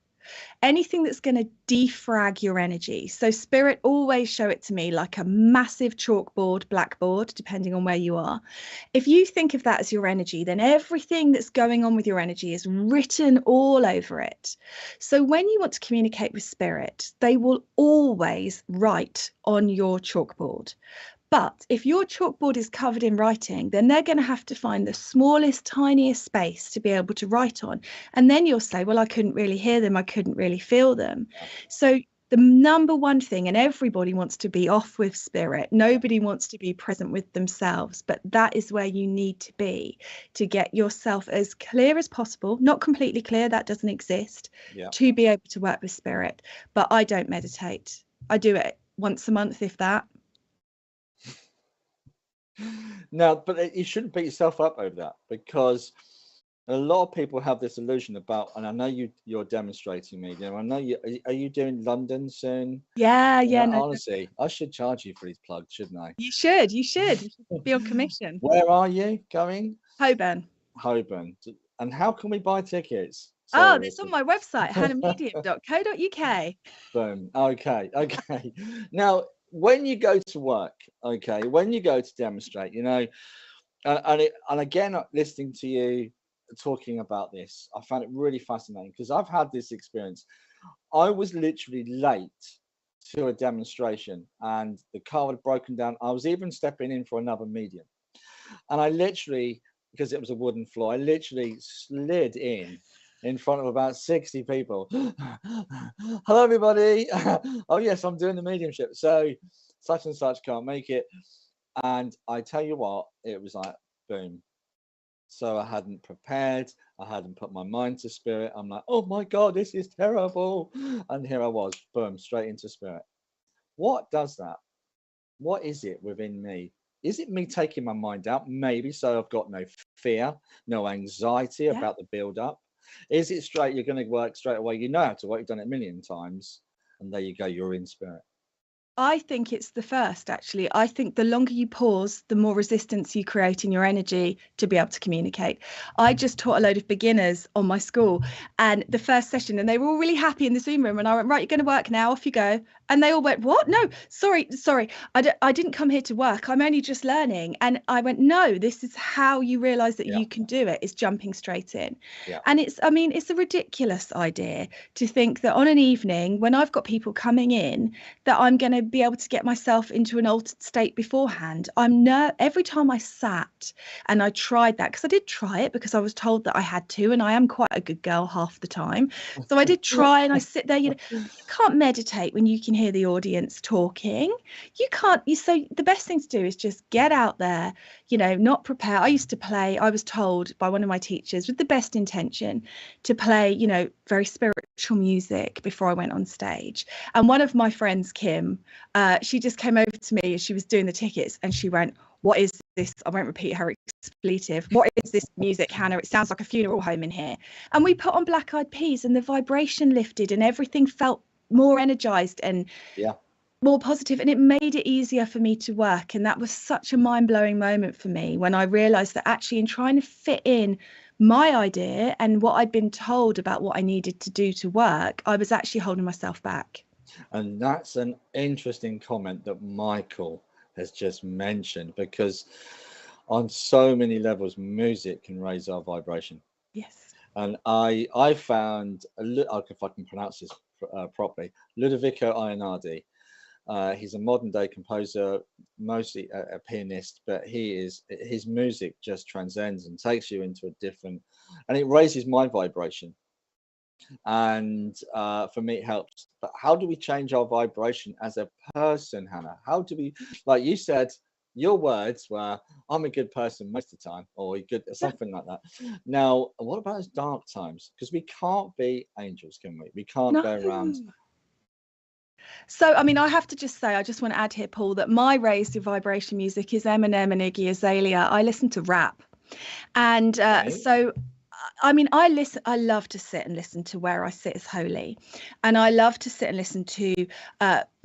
Anything that's going to defrag your energy. So spirit always show it to me like a massive chalkboard, blackboard, depending on where you are. If you think of that as your energy, then everything that's going on with your energy is written all over it. So when you want to communicate with spirit, they will always write on your chalkboard. But if your chalkboard is covered in writing, then they're going to have to find the smallest, tiniest space to be able to write on. And then you'll say, well, I couldn't really hear them. I couldn't really feel them. So the number one thing, and everybody wants to be off with spirit. Nobody wants to be present with themselves. But that is where you need to be to get yourself as clear as possible. Not completely clear. That doesn't exist. To be able to work with spirit. But I don't meditate. I do it once a month, if that. No, but you shouldn't beat yourself up over that, because a lot of people have this illusion about, and I know you're demonstrating me. I know you are you doing London soon? Yeah. No, honestly, I should charge you for these plugs, shouldn't I? You should be on commission. Where are you going? Holborn. And how can we buy tickets? Sorry, it's on my website, hannahmedium.co.uk. Boom. Okay. Now, when you go to work, when you go to demonstrate, and again, listening to you talking about this, I found it really fascinating, because I've had this experience. I was literally late to a demonstration and the car had broken down. I was even stepping in for another medium, and I literally, because it was a wooden floor, I literally slid in front of about 60 people. Hello, everybody. Oh, yes, I'm doing the mediumship. So such and such can't make it. And I tell you what, it was like, boom. So I hadn't prepared. I hadn't put my mind to spirit. I'm like, oh, my God, this is terrible. And here I was, boom, straight into spirit. What does that? What is it within me? Is it me taking my mind out? Maybe. So I've got no fear, no anxiety about the build up. Is it straight? You're going to work straight away. You know how to work. You've done it a million times. And there you go. You're in spirit. I think it's the first, actually. I think the longer you pause, the more resistance you create in your energy to be able to communicate. I just taught a load of beginners on my school, and the first session, and they were all really happy in the Zoom room. And I went, right, you're going to work now. Off you go. And they all went, what? No, sorry. I didn't come here to work. I'm only just learning. And I went, no, this is how you realize that you can do it, is jumping straight in. And it's a ridiculous idea to think that on an evening when I've got people coming in, that I'm going to be able to get myself into an altered state beforehand. Every time I sat and I tried that, because I did try it because I was told that I had to, and I am quite a good girl half the time. So I did try, and I sit there, you can't meditate when you can hear the audience talking. So the best thing to do is just get out there, not prepare. I was told by one of my teachers, with the best intention, to play, very spiritual music before I went on stage. And one of my friends, Kim, she just came over to me as she was doing the tickets, and she went, what is this? I won't repeat her expletive. What is this music, Hannah? It sounds like a funeral home in here. And we put on Black Eyed Peas, and the vibration lifted and everything felt more energized. And more positive, and it made it easier for me to work. And that was such a mind-blowing moment for me when I realized that actually in trying to fit in my idea and what I'd been told about what I needed to do to work, I was actually holding myself back. And that's an interesting comment that Michael has just mentioned, because on so many levels, music can raise our vibration. Yes. And I found, if I can pronounce this properly, Ludovico Einaudi. He's a modern day composer, mostly a pianist, but his music just transcends and takes you into a different, and it raises my vibration. And for me, it helps. But how do we change our vibration as a person, Hannah? How do we, like you said, your words were, I'm a good person most of the time, or good, something like that. Now, what about those dark times? Because we can't be angels, can we? We can't go around. So, I mean, I have to just say, I just want to add here, Paul, that my raised vibration music is Eminem and Iggy Azalea. I listen to rap. And so, I mean, I love to sit and listen to Where I Sit Is Holy. And I love to sit and listen to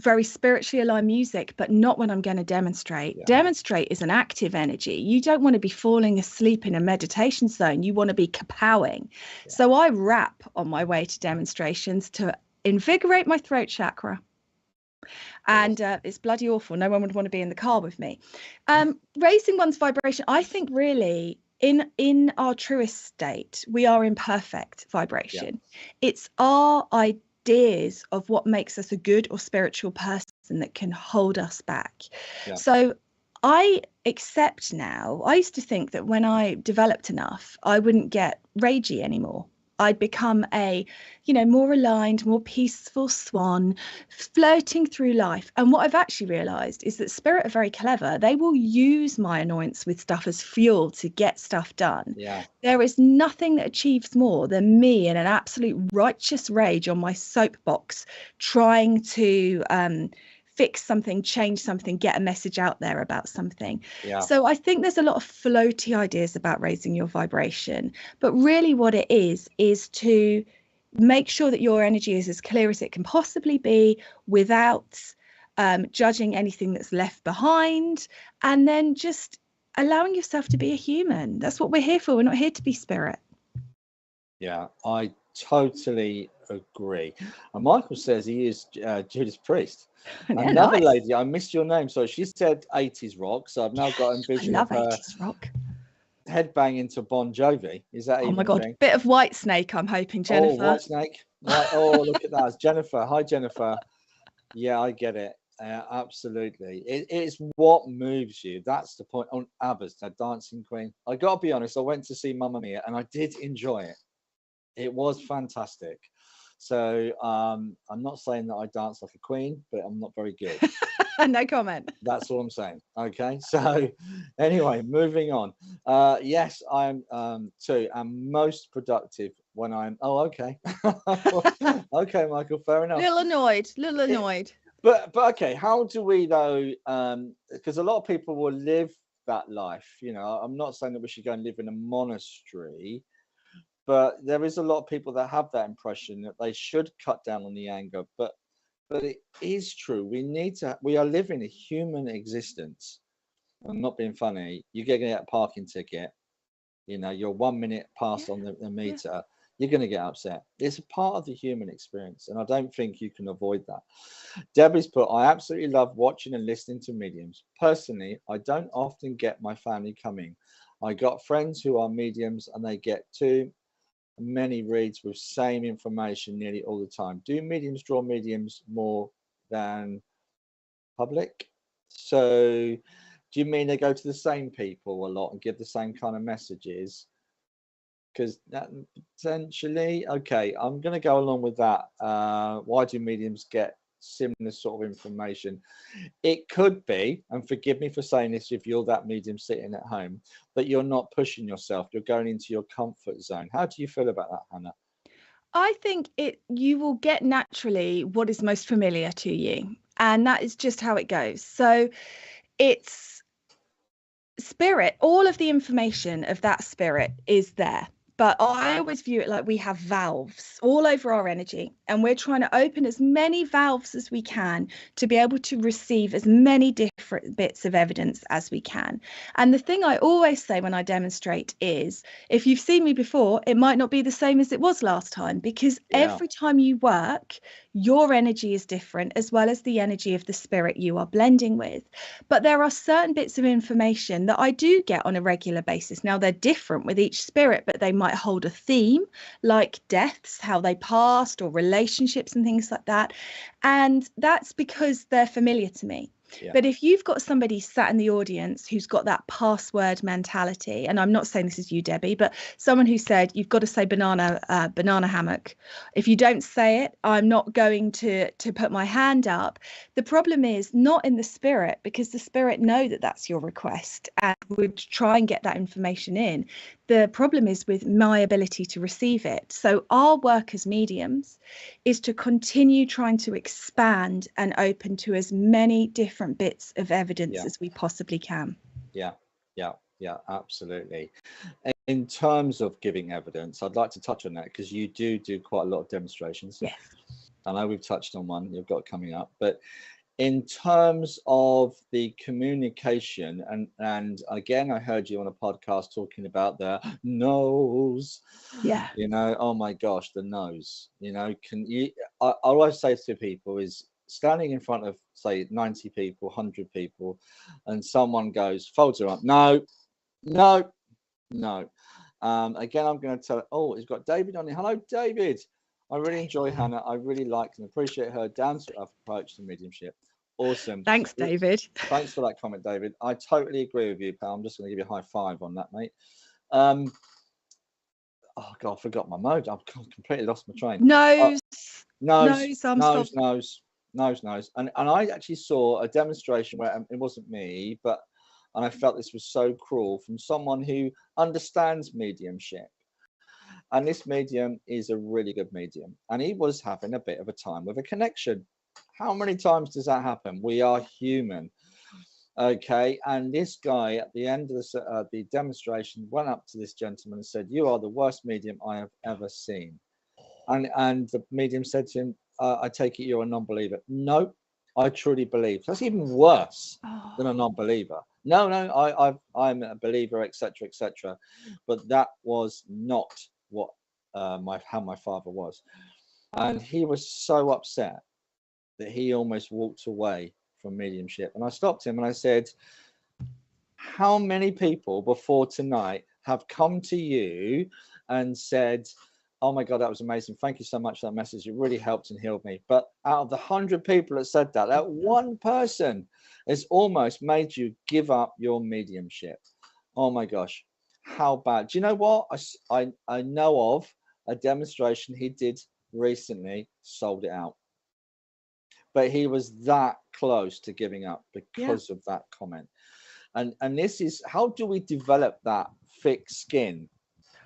very spiritually aligned music, but not when I'm going to demonstrate. Yeah. Demonstrate is an active energy. You don't want to be falling asleep in a meditation zone. You want to be kapowing. Yeah. So I rap on my way to demonstrations to invigorate my throat chakra. And it's bloody awful. No one would want to be in the car with me. Raising one's vibration, I think really in our truest state, we are in perfect vibration. Yeah. It's our ideas of what makes us a good or spiritual person that can hold us back. Yeah. So I accept now, I used to think that when I developed enough, I wouldn't get ragey anymore. I'd become a, more aligned, more peaceful swan floating through life. And what I've actually realized is that spirit are very clever. They will use my annoyance with stuff as fuel to get stuff done. Yeah. There is nothing that achieves more than me in an absolute righteous rage on my soapbox, trying to fix something, change something, get a message out there about something. Yeah. So I think there's a lot of floaty ideas about raising your vibration, but really what it is to make sure that your energy is as clear as it can possibly be without judging anything that's left behind, and then just allowing yourself to be a human. That's what we're here for. We're not here to be spirit. Yeah, I totally agree. And Michael says he is Judas Priest. Yeah, another nice lady, I missed your name. So she said 80s rock. So I've now got a vision of her 80s rock headbanging to Bon Jovi. Is that even? Oh my God, bit of White Snake, I'm hoping, Jennifer. Oh, White Snake. Right. Oh, look at that. It's Jennifer. Hi, Jennifer. Yeah, I get it. Absolutely. It's what moves you. That's the point. On ABBA's Dancing Queen. I got to be honest, I went to see Mamma Mia and I did enjoy it. It was fantastic. So I'm not saying that I dance like a queen, but I'm not very good. No comment. That's all I'm saying. Okay. So anyway, moving on. Yes, I'm too. I'm most productive when I'm. Oh, okay. Okay, Michael. Fair enough. Little annoyed. But okay. How do we though? Because a lot of people will live that life. I'm not saying that we should go and live in a monastery. But there is a lot of people that have that impression that they should cut down on the anger. But it is true. We are living a human existence. I'm not being funny. You're going to get a parking ticket. You're 1 minute past on the meter. Yeah. You're going to get upset. It's a part of the human experience. And I don't think you can avoid that. Debbie's put, I absolutely love watching and listening to mediums. Personally, I don't often get my family coming. I got friends who are mediums and they get too many reads with same information nearly all the time. Do mediums draw mediums more than public? So do you mean they go to the same people a lot and give the same kind of messages? Because that potentially, okay, I'm going to go along with that. Why do mediums get similar sort of information? It could be, and forgive me for saying this if you're that medium sitting at home, that you're not pushing yourself, you're going into your comfort zone. How do you feel about that, Hannah? I think you will get naturally what is most familiar to you, and that is just how it goes. So it's spirit, all of the information of that spirit is there. But I always view it like we have valves all over our energy, and we're trying to open as many valves as we can to be able to receive as many different bits of evidence as we can. And the thing I always say when I demonstrate is, if you've seen me before, it might not be the same as it was last time, because every time you work, your energy is different, as well as the energy of the spirit you are blending with. But there are certain bits of information that I do get on a regular basis. Now, they're different with each spirit, but they might hold a theme, like deaths, how they passed, or relationships and things like that. And that's because they're familiar to me. Yeah. But if you've got somebody sat in the audience who's got that password mentality, and I'm not saying this is you, Debbie, but someone who said, you've got to say banana hammock. If you don't say it, I'm not going to put my hand up. The problem is not in the spirit, because the spirit know that that's your request and would try and get that information in. The problem is with my ability to receive it. So our work as mediums is to continue trying to expand and open to as many different bits of evidence as we possibly can. Yeah, absolutely. In terms of giving evidence, I'd like to touch on that, because you do quite a lot of demonstrations. Yes. I know we've touched on one you've got coming up, but in terms of the communication, and again, I heard you on a podcast talking about the nose. Yeah. You know, oh my gosh, the nose. You know, I always say to people is, standing in front of, say, 90 people, 100 people, and someone goes, folds her up. No. Again, I'm going to tell. Oh, he's got David on here. Hello, David. I really enjoy Hannah. I really like and appreciate her down-to-earth approach to mediumship. Awesome. Thanks, David. Thanks for that comment, David. I totally agree with you, pal. I'm just going to give you a high five on that, mate. Oh God, I forgot my mode. I've completely lost my train. Nose. And I actually saw a demonstration where it wasn't me, and I felt this was so cruel, from someone who understands mediumship. And this medium is a really good medium, and he was having a bit of a time with a connection. How many times does that happen? We are human. Okay, and this guy at the end of the demonstration went up to this gentleman and said, "You are the worst medium I have ever seen." And the medium said to him, "I take it you're a non-believer." "No, I truly believe." That's even worse than a non-believer. No, I'm a believer, etc., etc. But that was not what how my father was, and he was so upset that he almost walked away from mediumship. And I stopped him and I said, how many people before tonight have come to you and said, "Oh my God, that was amazing. Thank you so much for that message. It really helped and healed me." But out of the 100 people that said that, that one person has almost made you give up your mediumship. Oh my gosh, how bad. Do you know what? I know of a demonstration he did recently, sold it out. But he was that close to giving up because of that comment. And this is, how do we develop that thick skin?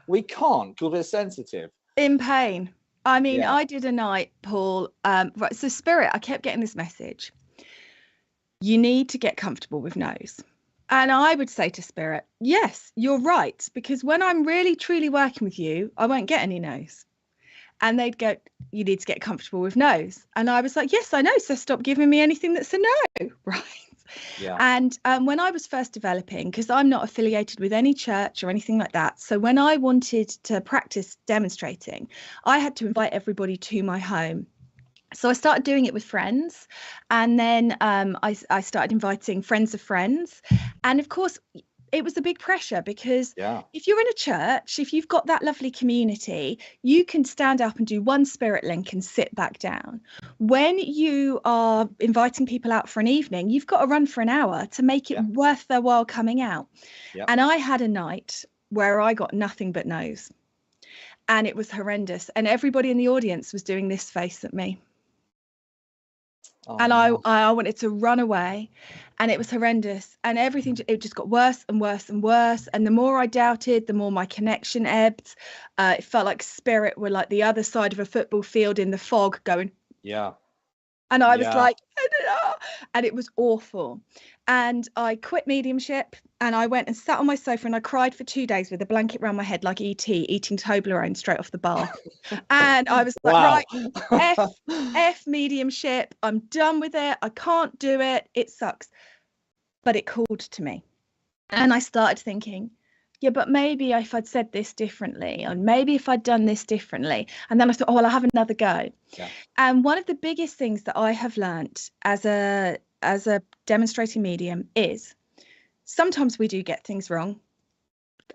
We can't, because we're sensitive. In pain. I mean, I did a night, Paul. Right, so Spirit, I kept getting this message. You need to get comfortable with no's. And I would say to Spirit, yes, you're right. Because when I'm really, truly working with you, I won't get any no's. And they'd go, "You need to get comfortable with no's." And I was like, yes, I know. So stop giving me anything that's a no. Right. Yeah. And when I was first developing, because I'm not affiliated with any church or anything like that. So when I wanted to practice demonstrating, I had to invite everybody to my home. So I started doing it with friends. And then I started inviting friends of friends. And of course, it was a big pressure, because if you're in a church, if you've got that lovely community, you can stand up and do one spirit link and sit back down. When you are inviting people out for an evening, you've got to run for an hour to make it worth their while coming out. And I had a night where I got nothing but no's, and it was horrendous. And everybody in the audience was doing this face at me. And I wanted to run away, and it was horrendous, and everything, it just got worse and worse and worse. And the more I doubted, the more my connection ebbed. It felt like Spirit were like the other side of a football field in the fog going. And I was like, and it was awful. And I quit mediumship. And I went and sat on my sofa and I cried for 2 days with a blanket around my head like E.T. eating Toblerone straight off the bar. And I was like, Wow. right, F mediumship. I'm done with it. I can't do it. It sucks. But it called to me. And I started thinking, yeah, but maybe if I'd said this differently, and maybe if I'd done this differently. And then I thought, oh, well, I'll have another go. Yeah. And one of the biggest things that I have learnt as a demonstrating medium is sometimes we do get things wrong.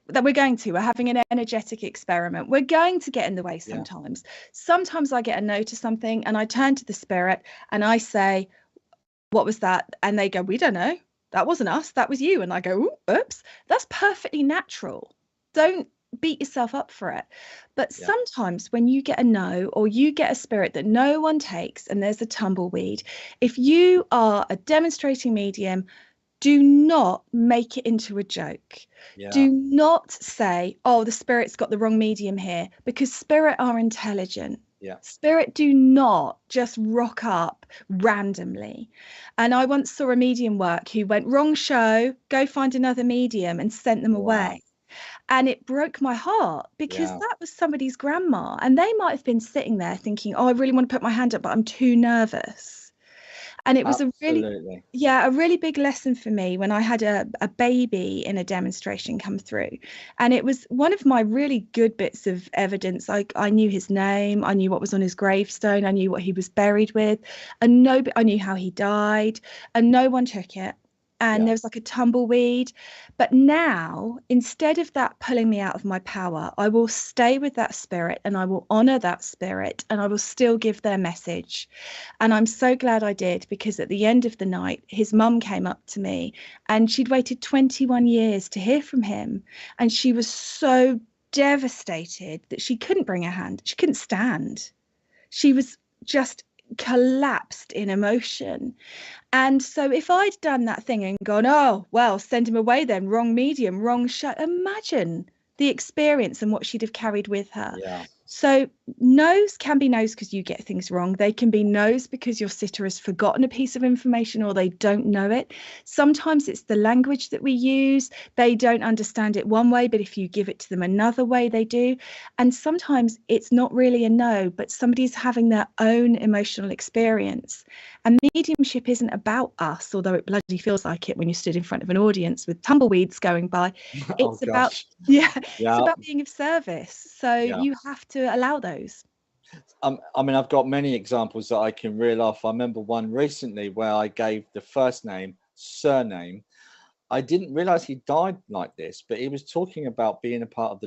That we're having an energetic experiment. We're going to get in the way sometimes. Yeah. Sometimes I get a no to something and I turn to the spirit and I say, what was that? And they go, we don't know. That wasn't us. That was you. And I go, oops, that's perfectly natural. Don't beat yourself up for it. But sometimes when you get a no, or you get a spirit that no one takes and there's a tumbleweed, if you are a demonstrating medium, do not make it into a joke. Yeah. Do not say, oh, the spirit's got the wrong medium here, because spirit are intelligent. Yeah. Spirit do not just rock up randomly. And I once saw a medium work who went, wrong show, go find another medium, and sent them away. And it broke my heart, because that was somebody's grandma. And they might have been sitting there thinking, oh, I really want to put my hand up, but I'm too nervous. And it was a really big lesson for me when I had a baby in a demonstration come through. And it was one of my really good bits of evidence. I knew his name, I knew what was on his gravestone, I knew what he was buried with, and I knew how he died, and no one took it. And there was like a tumbleweed. But now, instead of that pulling me out of my power, I will stay with that spirit and I will honor that spirit and I will still give their message. And I'm so glad I did, because at the end of the night, his mum came up to me and she'd waited 21 years to hear from him. And she was so devastated that she couldn't bring her hand. She couldn't stand. She was just collapsed in emotion. And so if I'd done that thing and gone, oh, well, send him away then, wrong medium, wrong show, imagine the experience and what she'd have carried with her. Yeah. So no's can be no's because you get things wrong. They can be no's because your sitter has forgotten a piece of information or they don't know it. Sometimes it's the language that we use. They don't understand it one way, but if you give it to them another way, they do. And sometimes it's not really a no, but somebody's having their own emotional experience. And mediumship isn't about us, although it bloody feels like it when you stood in front of an audience with tumbleweeds going by. It's about it's about being of service. So you have to allow those. I mean, I've got many examples that I can reel off. I remember one recently where I gave the first name, surname. I didn't realize he died like this, but he was talking about being a part of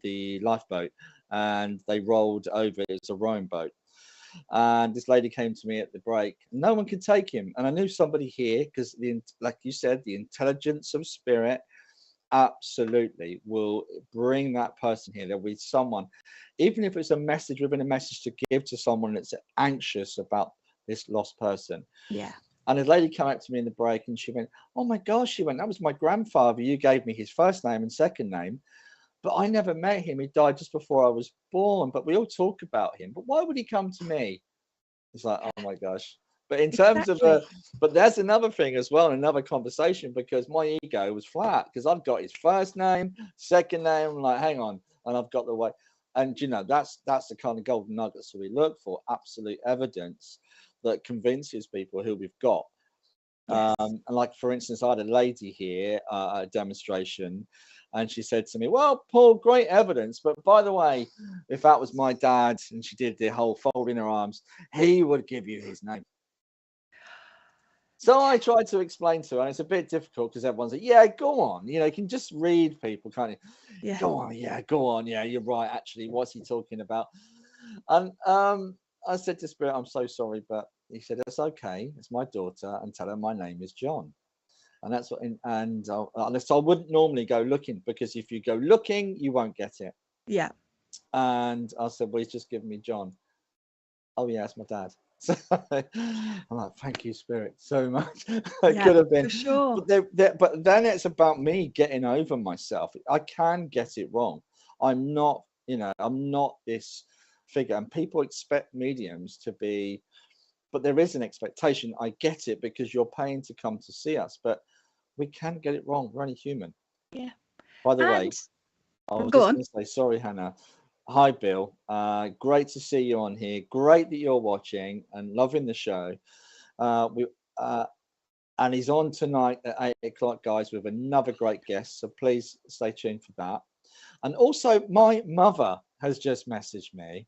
the lifeboat, and they rolled over. It was a rowing boat. And this lady came to me at the break. No one could take him. And I knew somebody here, because like you said, the intelligence of spirit absolutely will bring that person here. There'll be someone, even if it's a message within a message to give to someone that's anxious about this lost person. Yeah. And a lady came up to me in the break and she went, oh my gosh, she went, that was my grandfather. You gave me his first name and second name, but I never met him. He died just before I was born, but we all talk about him. But why would he come to me? It's like, oh my gosh. But in terms of, but that's another thing as well, another conversation, because my ego was flat, because I've got his first name, second name, I'm like, hang on, and I've got the way. And, you know, that's the kind of golden nuggets that we look for, absolute evidence that convinces people who we've got. Yes. And like, for instance, I had a lady here at a demonstration, and she said to me, well, Paul, great evidence, but by the way, if that was my dad, and she did the whole folding her arms, he would give you his name. So I tried to explain to her, and it's a bit difficult because everyone's like, yeah, go on. You know, you can just read people, can't you? Yeah. Go on. Yeah, go on. Yeah, you're right. Actually, what's he talking about? And I said to Spirit, I'm so sorry, but he said, it's okay. It's my daughter, and tell her my name is John. And that's what, and unless I wouldn't normally go looking, because if you go looking, you won't get it. Yeah. And I said, well, he's just given me John. Oh, yeah, it's my dad. So I'm like, thank you, Spirit, so much. It could have been, for sure. But then it's about me getting over myself. I can get it wrong. I'm not, you know, I'm not this figure, and people expect mediums to be, but there is an expectation. I get it, because you're paying to come to see us, but we can get it wrong. We're only human. Yeah. By the way, And I was go just on. going to say, sorry, Hannah. Hi, Bill. Great to see you on here. Great that you're watching and loving the show. We and he's on tonight at 8 o'clock, guys, with another great guest. So please stay tuned for that. And also, my mother has just messaged me.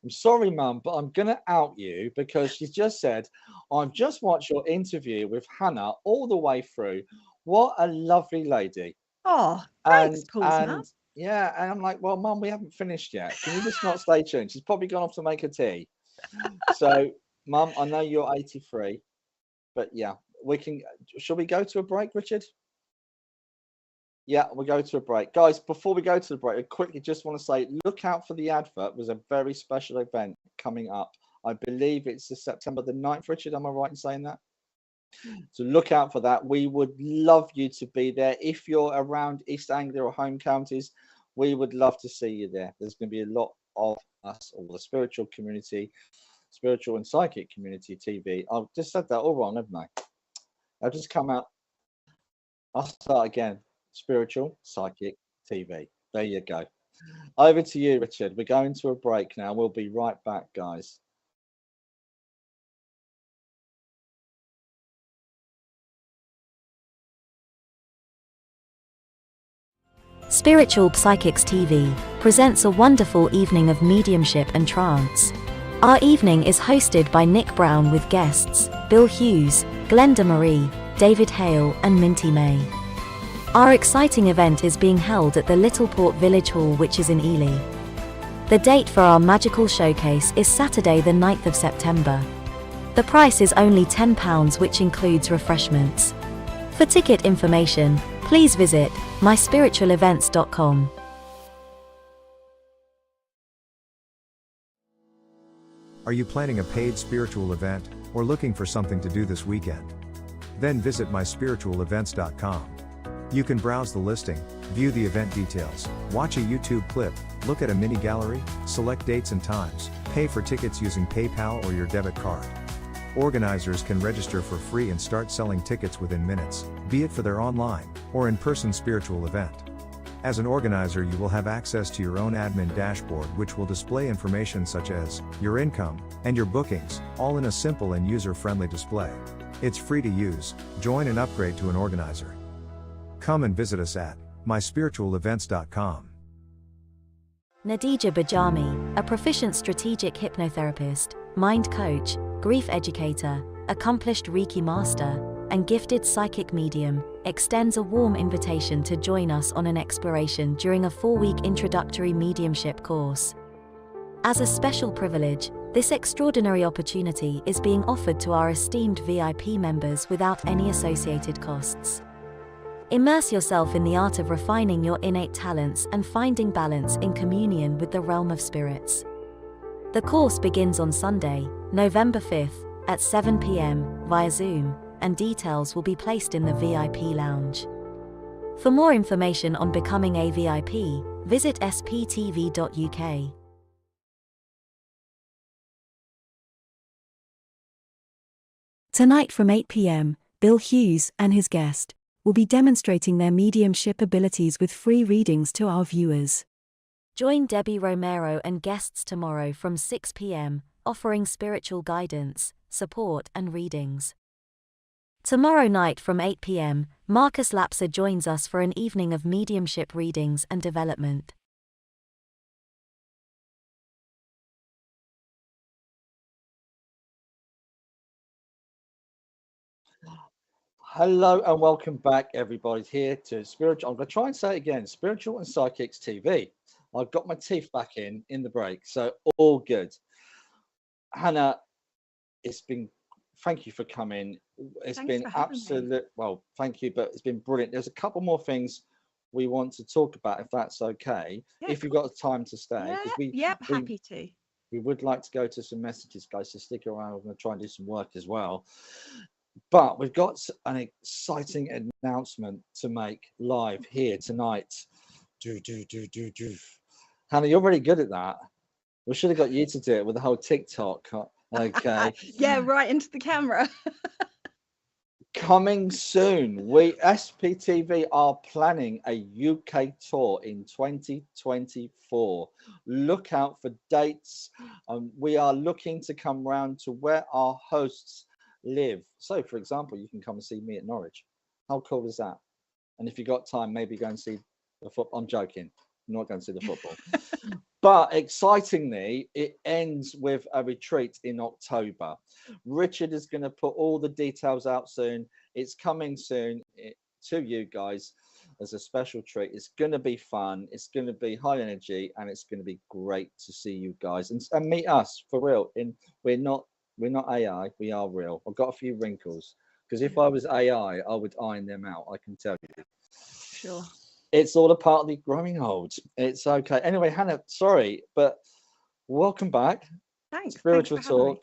I'm sorry, Mum, but I'm going to out you because she's just said, I've just watched your interview with Hannah all the way through. What a lovely lady. Oh, thanks, Paul's mum. Yeah, and I'm like, well, Mum, we haven't finished yet. Can you just not stay tuned? She's probably gone off to make a tea. So, Mum, I know you're 83, but yeah, shall we go to a break, Richard? Yeah, we'll go to a break. Guys, before we go to the break, I quickly just want to say, look out for the advert. There's a very special event coming up. I believe it's September the 9th, Richard. Am I right in saying that? So look out for that. We would love you to be there. If you're around East Anglia or home counties, we would love to see you there. There's going to be a lot of us, or the spiritual community, spiritual and psychic community TV. I've just said that all wrong, haven't I? I've just come out. I'll start again. Spiritual Psychic TV. There you go. Over to you, Richard. We're going to a break now. We'll be right back, guys. Spiritual Psychics TV presents a wonderful evening of mediumship and trance. Our evening is hosted by Nick Brown with guests Bill Hughes, Glenda Marie, David Hale, and Minty May. Our exciting event is being held at the Little Port Village Hall, which is in Ely. The date for our magical showcase is Saturday the 9th of September. The price is only £10, which includes refreshments. For ticket information, please visit myspiritualevents.com. Are you planning a paid spiritual event or looking for something to do this weekend? Then visit myspiritualevents.com. You can browse the listing, view the event details, watch a YouTube clip, look at a mini gallery, select dates and times, pay for tickets using PayPal or your debit card. Organizers can register for free and start selling tickets within minutes, be it for their online or in-person spiritual event. As an organizer, you will have access to your own admin dashboard, which will display information such as your income and your bookings, all in a simple and user-friendly display. It's free to use. Join and upgrade to an organizer. Come and visit us at myspiritualevents.com. Nadija Bajami, a proficient strategic hypnotherapist, mind coach, grief educator, accomplished Reiki master, and gifted psychic medium, extends a warm invitation to join us on an exploration during a 4-week introductory mediumship course. As a special privilege, this extraordinary opportunity is being offered to our esteemed VIP members without any associated costs. Immerse yourself in the art of refining your innate talents and finding balance in communion with the realm of spirits. The course begins on Sunday, November 5th, at 7 p.m. via Zoom, and details will be placed in the VIP lounge. For more information on becoming a VIP, visit sptv.uk. Tonight from 8 p.m, Bill Hughes and his guest will be demonstrating their mediumship abilities with free readings to our viewers. Join Debbie Romero and guests tomorrow from 6 p.m, offering spiritual guidance, support and readings. Tomorrow night from 8 p.m, Marcus Lapser joins us for an evening of mediumship readings and development. Hello and welcome back, everybody, here to Spiritual. I'm going to try and say it again, Spiritual and Psychics TV. I've got my teeth back in the break, so all good. Hannah, thank you for coming. It's been absolute, well, thank you, but it's been brilliant. There's a couple more things we want to talk about, if that's okay, if you've got time to stay. Happy to. We would like to go to some messages, guys, so stick around. We're going to try and do some work as well. But we've got an exciting announcement to make live here tonight. Hannah, you're really good at that. We should have got you to do it with the whole TikTok. Okay. Yeah, right into the camera. Coming soon. We SPTV are planning a UK tour in 2024. Look out for dates. We are looking to come round to where our hosts live. So, for example, you can come and see me at Norwich. How cool is that? And if you got time, maybe go and see the football. I'm joking. I'm not going to see the football. But excitingly, it ends with a retreat in October. Richard is going to put all the details out soon. It's coming soon to you guys as a special treat. It's going to be fun. It's going to be high energy, and it's going to be great to see you guys and meet us for real. We're not AI. We are real. I've got a few wrinkles because if I was AI, I would iron them out. I can tell you. Sure. It's all a part of the growing old. It's okay. Anyway, Hannah, sorry, but welcome back. Thanks. Spiritual Talk.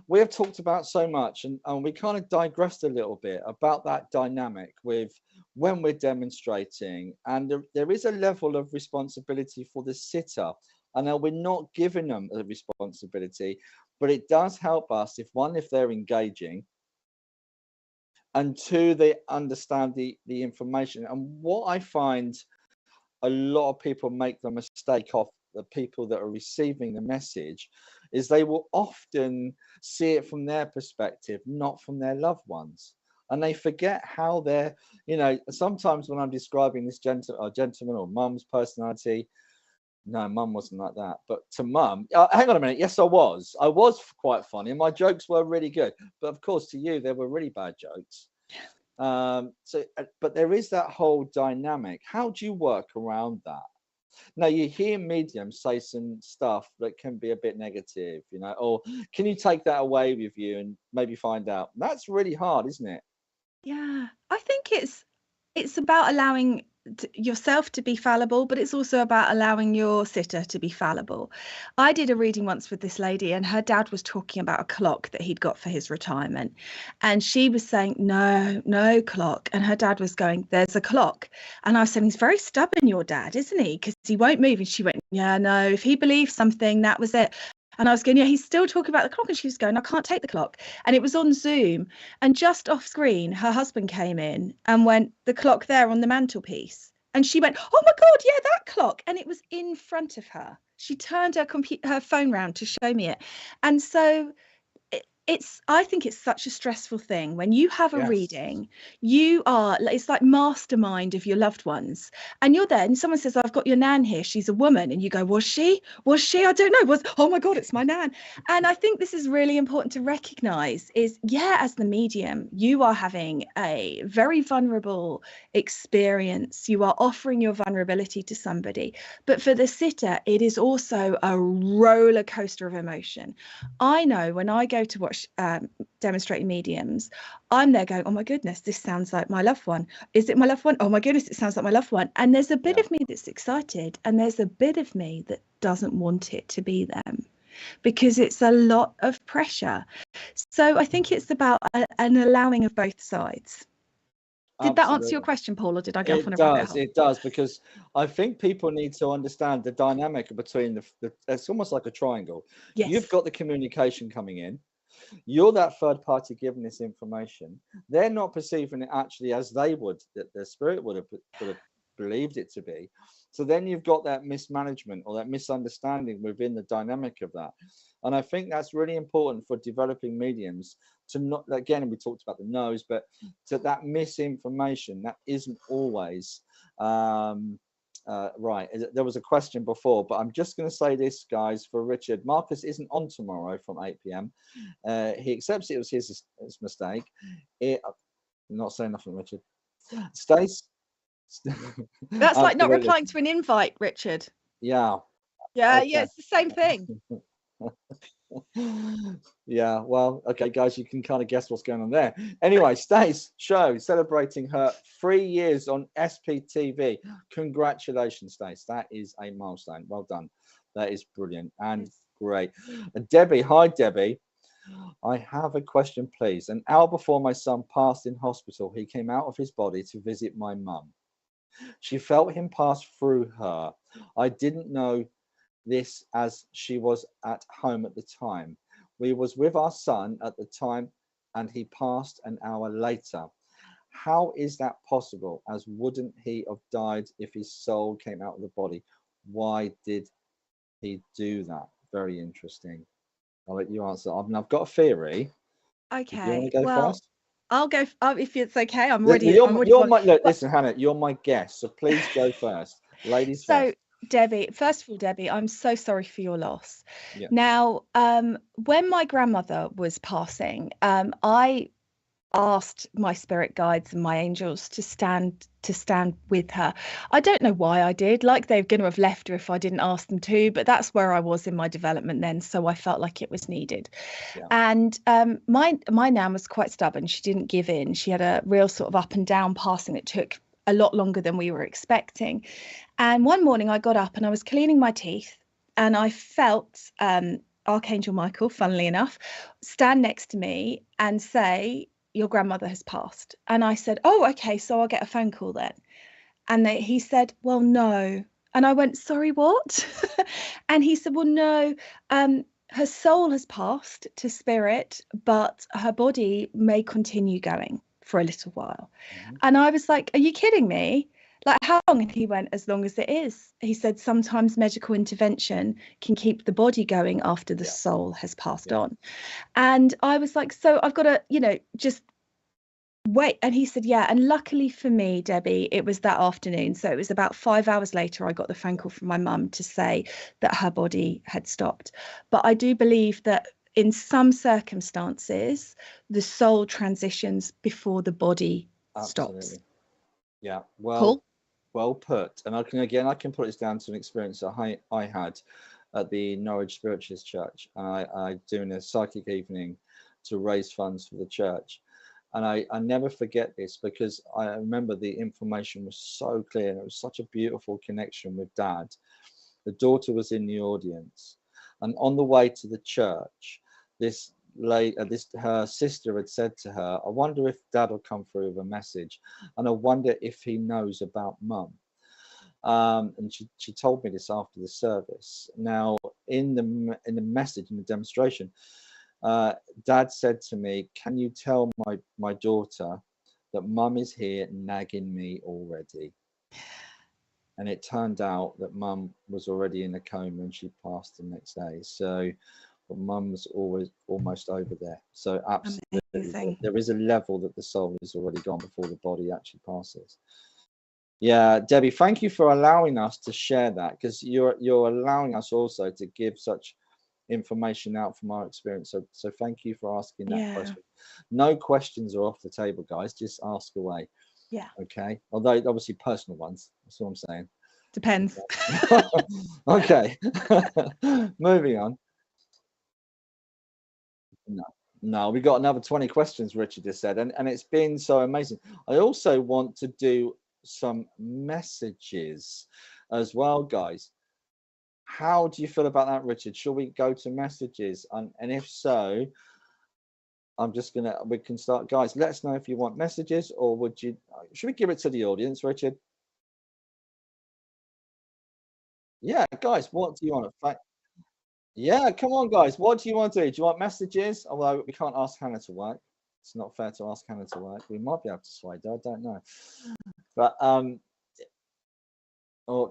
We have talked about so much, and we kind of digressed a little bit about that dynamic with when we're demonstrating, and there is a level of responsibility for the sitter. I know we're not giving them a responsibility, but it does help us if they're engaging, and two, they understand the information. And what I find a lot of people make the mistake of, the people that are receiving the message, is they will often see it from their perspective, not from their loved ones. And they forget how they're, sometimes when I'm describing this gentleman or mum's personality, no, mum wasn't like that. But to mum, hang on a minute. Yes, I was. I was quite funny. And my jokes were really good. But of course, to you, they were really bad jokes. But there is that whole dynamic. How do you work around that? Now, you hear mediums say some stuff that can be a bit negative, or can you take that away with you and maybe find out? That's really hard, isn't it? Yeah, I think it's about allowing yourself to be fallible, but it's also about allowing your sitter to be fallible. I did a reading once with this lady, and her dad was talking about a clock that he'd got for his retirement, and she was saying no clock, and her dad was going, there's a clock. And I was saying, he's very stubborn, your dad, isn't he, because he won't move. And she went, yeah, no, if he believes something, that was it. And I was going, yeah, he's still talking about the clock. And she was going, I can't take the clock. And it was on Zoom. And just off screen, her husband came in and went, the clock there on the mantelpiece. And she went, oh my God, yeah, that clock. And it was in front of her. She turned her phone round to show me it. And so I think it's such a stressful thing when you have a reading. It's like mastermind of your loved ones, and you're there and someone says, I've got your nan here, she's a woman, and you go, was she I don't know, oh my God, it's my nan. And I think this is really important to recognize is, as the medium, you are having a very vulnerable experience. You are offering your vulnerability to somebody, but for the sitter, it is also a roller coaster of emotion. I know when I go to watch demonstrating mediums, I'm there going, oh my goodness, this sounds like my loved one. Is it my loved one? Oh my goodness, it sounds like my loved one. And there's a bit of me that's excited, and there's a bit of me that doesn't want it to be them, because it's a lot of pressure. So I think it's about an allowing of both sides. Did that answer your question, Paul, or did I go off on a rabbit hole? It does, because I think people need to understand the dynamic between it's almost like a triangle. Yes. You've got the communication coming in. You're that third party giving this information. They're not perceiving it actually as they would, that their spirit would have believed it to be. So then you've got that mismanagement or that misunderstanding within the dynamic of that. And I think that's really important for developing mediums to not, again, we talked about the no's, but to that misinformation that isn't always right. There was a question before, but I'm just going to say this, guys, for Richard. Marcus isn't on tomorrow from 8 p.m. He accepts it was his mistake. I'm not saying nothing, Richard. Stace. That's like not replying to an invite, Richard. Yeah. Yeah, okay. Yeah, it's the same thing. Yeah, well, okay, guys, you can kind of guess what's going on there. Anyway, Stace show celebrating her 3 years on SPTV. Congratulations, Stace. That is a milestone. Well done. That is brilliant and great. Debbie, hi, Debbie. I have a question, please. An hour before my son passed in hospital, he came out of his body to visit my mum. She felt him pass through her. I didn't know this as she was at home at the time. We was with our son at the time, and he passed an hour later. How is that possible? As wouldn't he have died if his soul came out of the body? Why did he do that? Very interesting. I'll let you answer. I've got a theory. Okay. Do you want to go first? I'll go if it's okay. I'm Look, ready. listen, Hannah, you're my guest, so please go first. Ladies first. Debbie, first of all, Debbie, I'm so sorry for your loss. Yeah. Now, when my grandmother was passing, I asked my spirit guides and my angels to stand with her. I don't know why I did. Like, they're going to have left her if I didn't ask them to, but that's where I was in my development then, so I felt like it was needed. Yeah. And my nan was quite stubborn. She didn't give in. She had a real sort of up and down passing that took a lot longer than we were expecting. And one morning I got up and I was cleaning my teeth, and I felt Archangel Michael, funnily enough, stand next to me and say, "Your grandmother has passed." And I said, "Oh, okay, so I'll get a phone call then." And he said, "Well, no." And I went, "Sorry, what?" And he said, "Well, no, her soul has passed to spirit, but her body may continue going for a little while." Mm-hmm. And I was like, "Are you kidding me? Like, how long?" And he went, "As long as it is." He said, "Sometimes medical intervention can keep the body going after the soul has passed on." And I was like, "So I've got to, just wait." And he said, "Yeah." And luckily for me, Debbie, it was that afternoon. So it was about 5 hours later, I got the phone call from my mum to say that her body had stopped. But I do believe that in some circumstances, the soul transitions before the body stops. Yeah. Well put. And I can put this down to an experience that I had at the Norwich Spiritualist Church. And I doing a psychic evening to raise funds for the church. And I never forget this, because I remember the information was so clear, and it was such a beautiful connection with Dad. The daughter was in the audience, and on the way to the church, her sister had said to her, "I wonder if Dad will come through with a message, and I wonder if he knows about Mum." And she told me this after the service. Now, in the message, in the demonstration, Dad said to me, "Can you tell my daughter that Mum is here nagging me already?" And it turned out that Mum was already in a coma and she passed the next day. So, but Mum was almost over there. So absolutely, there is a level that the soul is already gone before the body actually passes. Yeah, Debbie, thank you for allowing us to share that, because you're allowing us also to give such information out from our experience. So thank you for asking that question. No questions are off the table, guys. Just ask away. Yeah. Okay. Although obviously personal ones. That's what I'm saying. Depends. Okay. Moving on. No, we got another 20 questions, Richard just said, and it's been so amazing. I also want to do some messages as well, guys. How do you feel about that, Richard? Shall we go to messages? And if so, we can start. Guys, let us know if you want messages, or should we give it to the audience, Richard? Yeah, guys, what do you want? Yeah, come on, guys. What do you want to do? Do you want messages? Although we can't ask Hannah to work. It's not fair to ask Hannah to work. We might be able to sway her, I don't know. But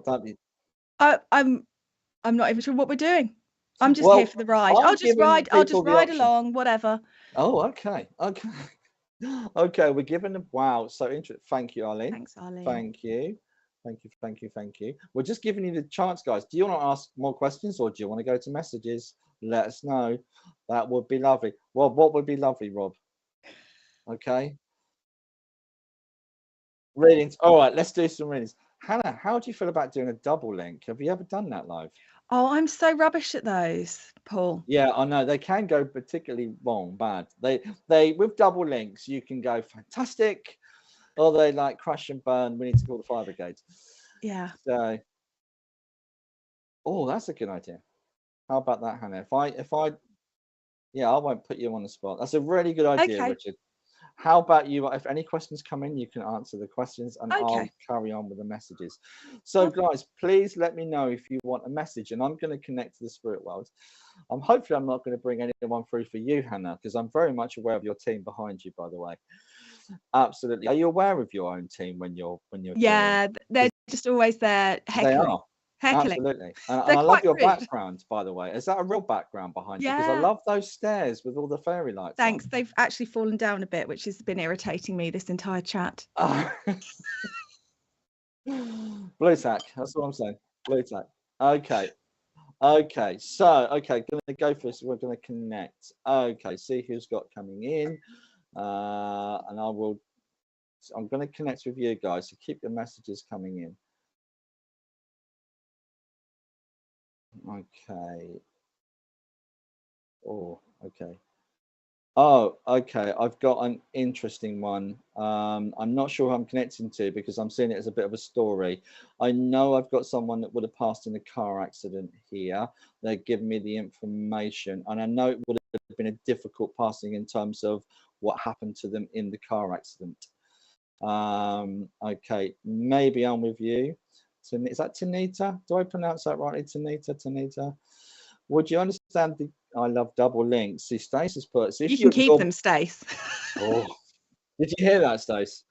don't be. I'm not even sure what we're doing. I'm just here for the ride. I'll just ride along, whatever. Oh, okay. Okay, we're giving them. Wow, so interesting. Thank you, Arlene. Thanks, Arlene. Thank you. We're just giving you the chance, guys. Do you want to ask more questions, or do you want to go to messages? Let us know. That would be lovely. Rob, what would be lovely, Rob? Okay. Readings. All right, let's do some readings. Hannah, how do you feel about doing a double link? Have you ever done that live? Oh, I'm so rubbish at those, Paul. Yeah, I know. They can go particularly bad. They with double links, you can go fantastic, or they like crash and burn. We need to call the fire brigade. Yeah. So, oh, that's a good idea. How about that, Hannah? Yeah, I won't put you on the spot. That's a really good idea, okay. Richard. How about you? If any questions come in, you can answer the questions, and okay. I'll carry on with the messages. So, guys, please let me know if you want a message, and I'm going to connect to the spirit world. Hopefully I'm not going to bring anyone through for you, Hannah, because I'm very much aware of your team behind you, by the way. Absolutely. Are you aware of your own team when you're Yeah, they're just always there heckling. They are. Heckling. Absolutely. And I love your background, by the way. Is that a real background behind you? Because I love those stairs with all the fairy lights. Thanks. They've actually fallen down a bit, which has been irritating me this entire chat. Blue tack. That's what I'm saying. Blue tack. Okay. Okay. So, okay, going to go for this. We're going to connect. Okay. See who's got coming in. And I'm going to connect with you guys. So keep your messages coming in. Okay. Oh, okay. Oh, okay. I've got an interesting one. I'm not sure who I'm connecting to because I'm seeing it as a bit of a story. I know I've got someone that would have passed in a car accident here. They're giving me the information, and I know it would have been a difficult passing in terms of what happened to them in the car accident. Okay, maybe I'm with you. Is that Tanita? Do I pronounce that rightly? Tanita? Would you understand the... I love double links. See, Stace has put... You can keep them, Stace. Oh, did you hear that, Stace?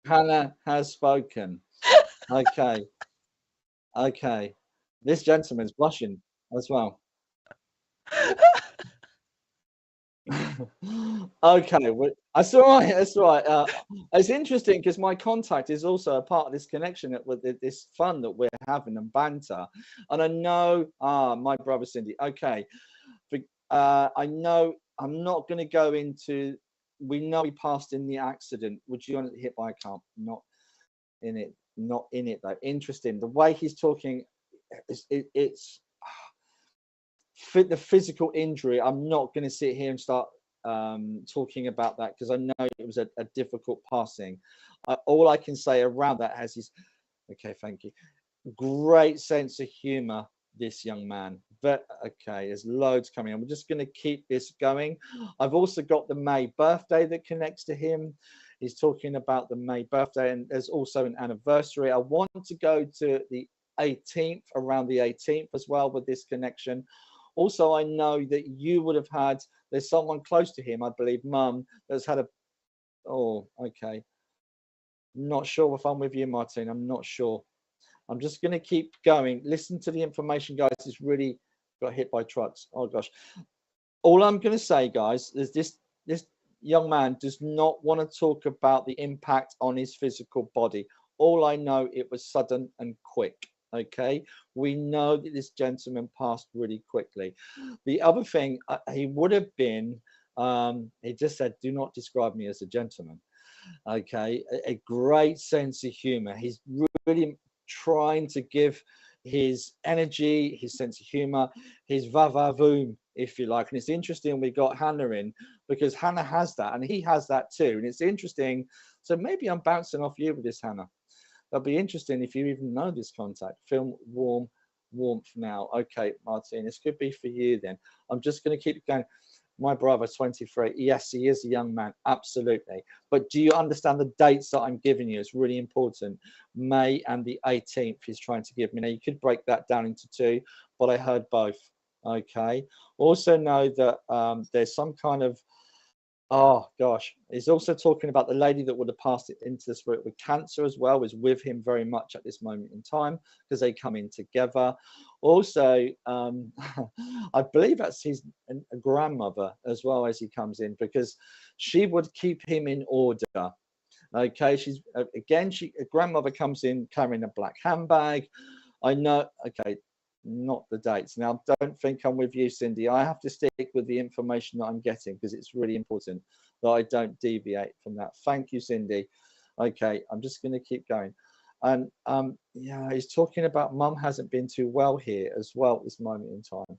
Hannah has spoken. Okay. Okay. This gentleman's blushing as well. Okay, that's all right. That's right. It's interesting because my contact is also a part of this connection with this fun that we're having and banter. And I know, my brother Cindy. Okay, I know I'm not going to go into. We know he passed in the accident. Would you want to hit by a car? Not in it. Not in it though. Interesting. The way he's talking, it's the physical injury. I'm not going to sit here and start talking about that because I know it was a difficult passing. All I can say around that has his okay, thank you, great sense of humor, this young man. But okay, there's loads coming on. We're just going to keep this going. I've also got the May birthday that connects to him. He's talking about the May birthday, and there's also an anniversary. I want to go to the 18th, around the 18th as well with this connection. Also, I know that you would have had, there's someone close to him, I believe, Mum, that's had a, oh, okay. Not sure if I'm with you, Martin. I'm not sure. I'm just going to keep going. Listen to the information, guys. It's really got hit by trucks. Oh, gosh. All I'm going to say, guys, is this young man does not want to talk about the impact on his physical body. All I know, it was sudden and quick. Okay, we know that this gentleman passed really quickly. The other thing, he would have been, he just said, do not describe me as a gentleman. Okay, a great sense of humor. He's really trying to give his energy, his sense of humor, his va-va-voom, if you like. And it's interesting we got Hannah in because Hannah has that and he has that too. And it's interesting. So maybe I'm bouncing off you with this, Hannah. That'll be interesting if you even know this contact. Film warmth now. Okay, Martin, this could be for you then. I'm just going to keep going. My brother, 23. Yes, he is a young man. Absolutely. But do you understand the dates that I'm giving you? It's really important. May and the 18th he's trying to give me. Now, you could break that down into two, but I heard both. Okay. Also know that there's some kind of, oh gosh, he's also talking about the lady that would have passed it into the spirit with cancer as well, is with him very much at this moment in time because they come in together. Also, I believe that's his a grandmother as well as he comes in because she would keep him in order. Okay, she's again, a grandmother comes in carrying a black handbag. I know, okay, not the dates. Now, don't think I'm with you, Cindy. I have to stick with the information that I'm getting because it's really important that I don't deviate from that. Thank you, Cindy. Okay, I'm just going to keep going. And yeah, he's talking about Mum hasn't been too well here as well at this moment in time.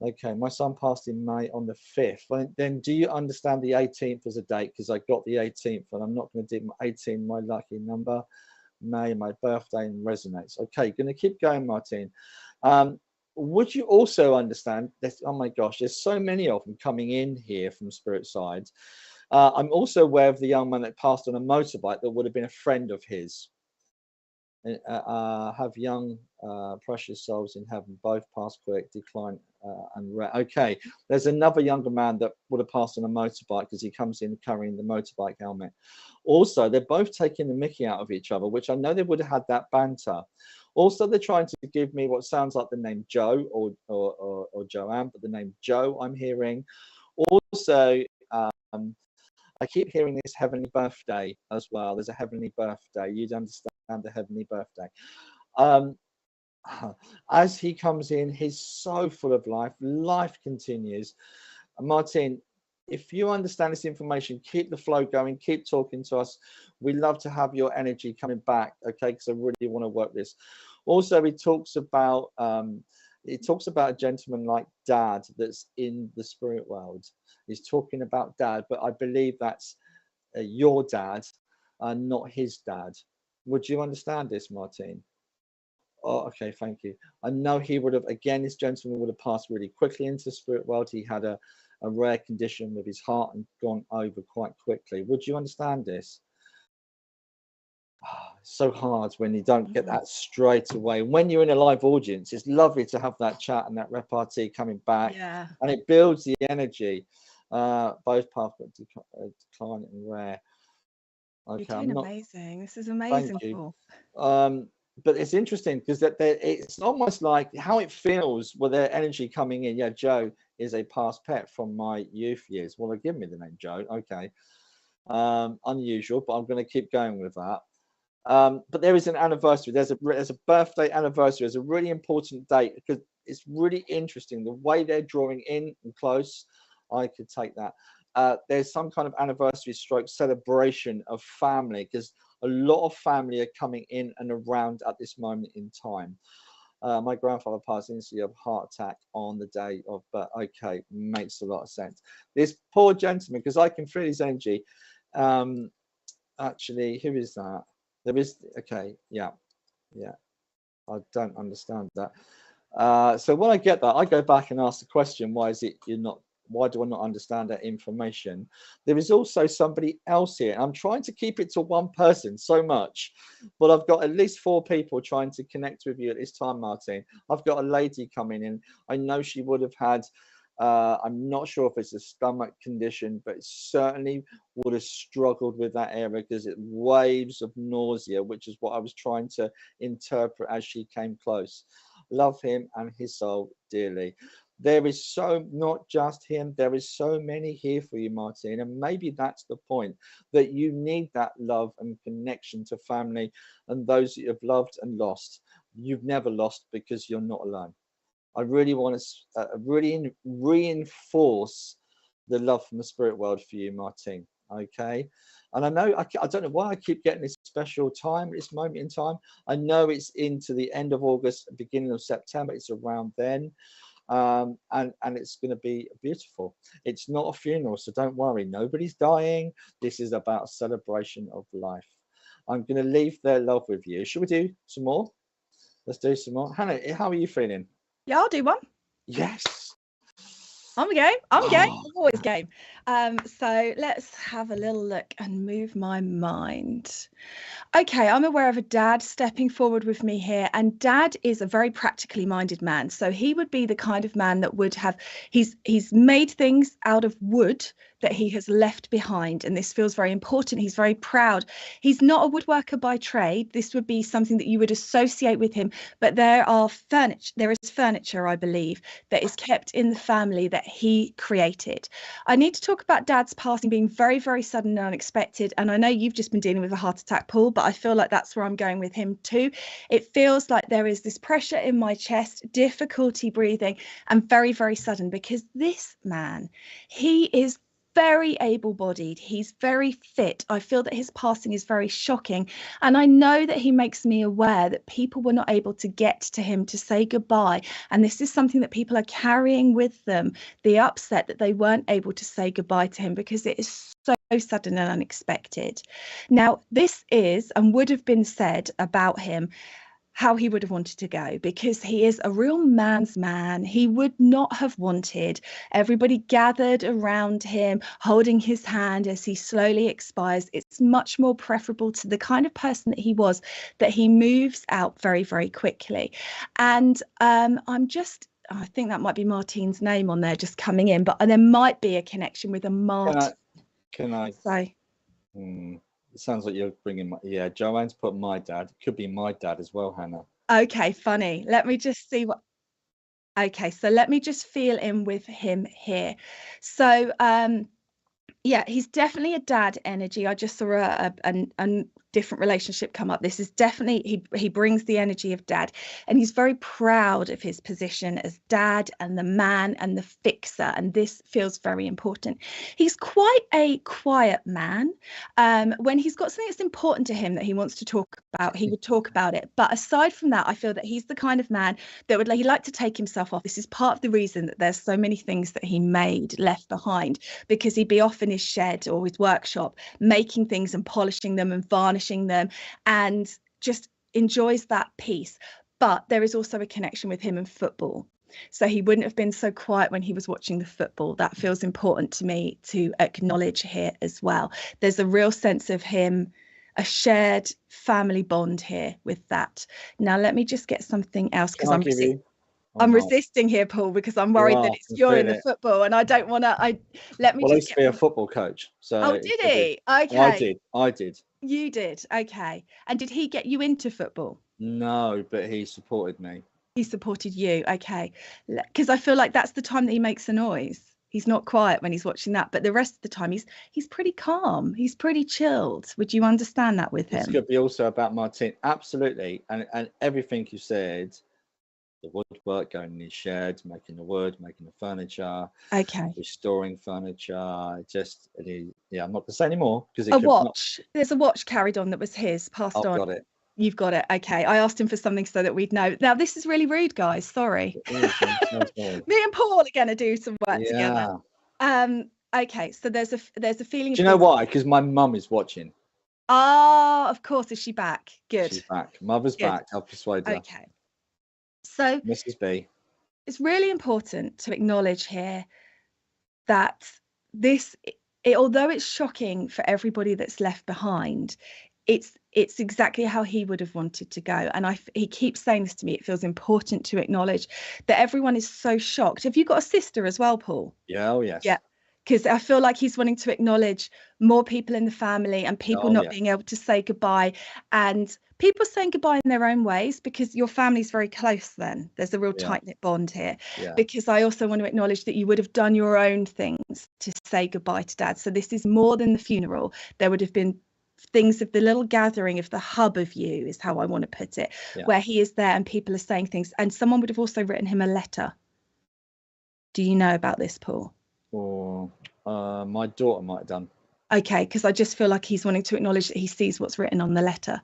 Okay, my son passed in May on the 5th. Then do you understand the 18th as a date? Because I got the 18th and I'm not going to do 18, my lucky number. May, my birthday, and resonates. Okay, going to keep going, Martin. Would you also understand that, oh my gosh, there's so many of them coming in here from spirit side. I'm also aware of the young man that passed on a motorbike that would have been a friend of his. Have young precious souls in heaven both pass quick, decline and rare. Okay, there's another younger man that would have passed on a motorbike because he comes in carrying the motorbike helmet. Also, they're both taking the mickey out of each other, which I know they would have had that banter. Also, they're trying to give me what sounds like the name Joe or Joanne, but the name Joe I'm hearing. Also, I keep hearing this heavenly birthday as well. There's a heavenly birthday. You'd understand the heavenly birthday. As he comes in, he's so full of life. Life continues. Martin, if you understand this information, keep the flow going. Keep talking to us. We love to have your energy coming back, okay? Because I really want to work this. Also, he talks about a gentleman like Dad that's in the spirit world. He's talking about Dad, but I believe that's your dad and not his dad. Would you understand this, Martin? Oh, okay, thank you. I know he would have, again, this gentleman would have passed really quickly into the spirit world. He had a rare condition with his heart and gone over quite quickly. Would you understand this? So hard when you don't get that straight away. When you're in a live audience, it's lovely to have that chat and that repartee coming back, and it builds the energy. Both paths decline and rare. Okay, You're doing amazing. This is amazing, Paul. But it's interesting because it's almost like how it feels with their energy coming in. Yeah, Joe is a past pet from my youth years. Well, they give me the name Joe. Okay, unusual, but I'm going to keep going with that. But there is an anniversary. There's a birthday anniversary. There's a really important date because it's really interesting the way they're drawing in and close. I could take that. There's some kind of anniversary stroke celebration of family because a lot of family are coming in and around at this moment in time. My grandfather passed instantly of a heart attack on the day of birth. Okay, makes a lot of sense. This poor gentleman, because I can feel his energy. Actually, who is that? There is, okay, yeah. I don't understand that. So when I get that, I go back and ask the question, why do I not understand that information? There is also somebody else here. I'm trying to keep it to one person so much, but I've got at least 4 people trying to connect with you at this time, Martin. I've got a lady coming in. I know she would have had, I'm not sure if it's a stomach condition, but certainly would have struggled with that area because it waves of nausea, which is what I was trying to interpret as she came close. Love him and his soul dearly. There is not just him, there is so many here for you, Martin. And maybe that's the point, that you need that love and connection to family and those that you've loved and lost. You've never lost because you're not alone. I really want to really reinforce the love from the spirit world for you, Martin. Okay. And I know, I don't know why I keep getting this special time at this moment in time. I know it's into the end of August, beginning of September. It's around then. And it's going to be beautiful. It's not a funeral, so don't worry. Nobody's dying. This is about a celebration of life. I'm going to leave their love with you. Should we do some more? Let's do some more. Hannah, how are you feeling? Yeah, I'll do one. Yes. I'm game. I'm always game. So let's have a little look and move my mind. Okay, I'm aware of a dad stepping forward with me here, and Dad is a very practically minded man. So he would be the kind of man that would have, he's made things out of wood that he has left behind, and this feels very important. He's very proud. He's not a woodworker by trade. This would be something that you would associate with him, but there is furniture, I believe, that is kept in the family that he created. I need to talk about Dad's passing being very, very sudden and unexpected, and I know you've just been dealing with a heart attack, Paul, but I feel like that's where I'm going with him too. It feels like there is this pressure in my chest, difficulty breathing, and very, very sudden, because this man, he is very able-bodied, he's very fit. I feel that his passing is very shocking, and I know that he makes me aware that people were not able to get to him to say goodbye, and this is something that people are carrying with them, the upset that they weren't able to say goodbye to him because it is so sudden and unexpected. Now, this is and would have been said about him how he would have wanted to go, because he is a real man's man. He would not have wanted everybody gathered around him, holding his hand as he slowly expires. It's much more preferable to the kind of person that he was, that he moves out very, very quickly. And I'm just I think that might be Martine's name on there just coming in, but there might be a connection with a Martin. Can I say? It sounds like you're bringing Joanne's put my dad. It could be my dad as well, Hannah. Okay, funny. Let me just see what. Okay, so let me just feel in with him here. So yeah, he's definitely a dad energy. I just saw a different relationship come up. This is definitely, he brings the energy of dad, and he's very proud of his position as dad and the man and the fixer, and this feels very important. He's quite a quiet man. When he's got something that's important to him that he wants to talk about, he would talk about it. But aside from that, I feel that he's the kind of man that would he like to take himself off. This is part of the reason that there's so many things that he made left behind, because he'd be off in his shed or his workshop making things and polishing them and varnishing them, and just enjoys that peace. But there is also a connection with him and football, so he wouldn't have been so quiet when he was watching the football. That feels important to me to acknowledge here as well. There's a real sense of him, a shared family bond here with that. Now let me just get something else, because I'm resisting here, Paul, because I'm worried that you're in the football and I don't want to. I used to be a football coach. So oh, did he? Okay. I did. You did. Okay. And did he get you into football? No, but he supported me. He supported you. Okay. Because I feel like that's the time that he makes a noise. He's not quiet when he's watching that, but the rest of the time he's pretty calm. He's pretty chilled. Would you understand that with him? This could be also about Martine. Absolutely. And everything you said, the woodwork, going in his shed, making the wood, making the furniture, restoring furniture. I'm not going to say anymore, because there's a watch carried on that was his, passed on. Got it. You've got it. Okay, I asked him for something so that we'd know. Now this is really rude, guys, sorry. Me and Paul are going to do some work together. Okay, so there's a feeling. Do you know why? Because my mum is watching. Oh, of course. Is she back? Good. She's back. Mother's back. I'll persuade her. Okay. So Mrs. B, it's really important to acknowledge here that although it's shocking for everybody that's left behind, it's exactly how he would have wanted to go. And he keeps saying this to me. It feels important to acknowledge that everyone is so shocked. Have you got a sister as well, Paul? Yeah. Oh, yes. Yeah. Because I feel like he's wanting to acknowledge more people in the family and people not being able to say goodbye, and people saying goodbye in their own ways, because your family's very close then. There's a real tight-knit bond here. Yeah. Because I also want to acknowledge that you would have done your own things to say goodbye to Dad. So this is more than the funeral. There would have been things of the little gathering of the hub of you, is how I want to put it, where he is there and people are saying things. And someone would have also written him a letter. Do you know about this, Paul? Or my daughter might have done. Okay, because I just feel like he's wanting to acknowledge that he sees what's written on the letter,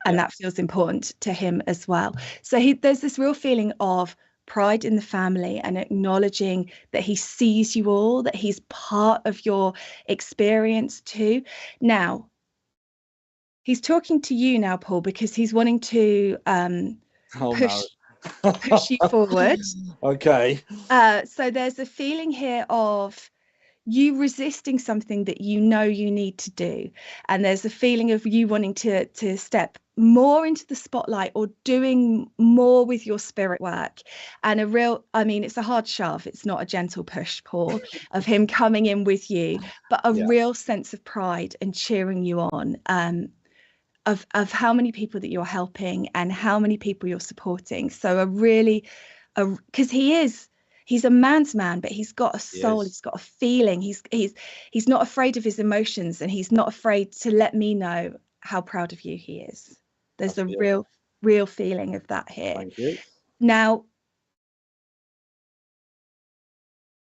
and that feels important to him as well. So there's this real feeling of pride in the family and acknowledging that he sees you all, that he's part of your experience too. Now, he's talking to you now, Paul, because he's wanting to push you forward. Okay. So there's a feeling here of you resisting something that you know you need to do, and there's a feeling of you wanting to step more into the spotlight or doing more with your spirit work, and it's a hard shove, it's not a gentle push, Paul, of him coming in with you, but a real sense of pride and cheering you on, of how many people that you're helping and how many people you're supporting. So because he's a man's man, but he's got a soul, he's got a feeling, he's not afraid of his emotions, and he's not afraid to let me know how proud of you he is. There's a real feeling of that here. Thank you. Now,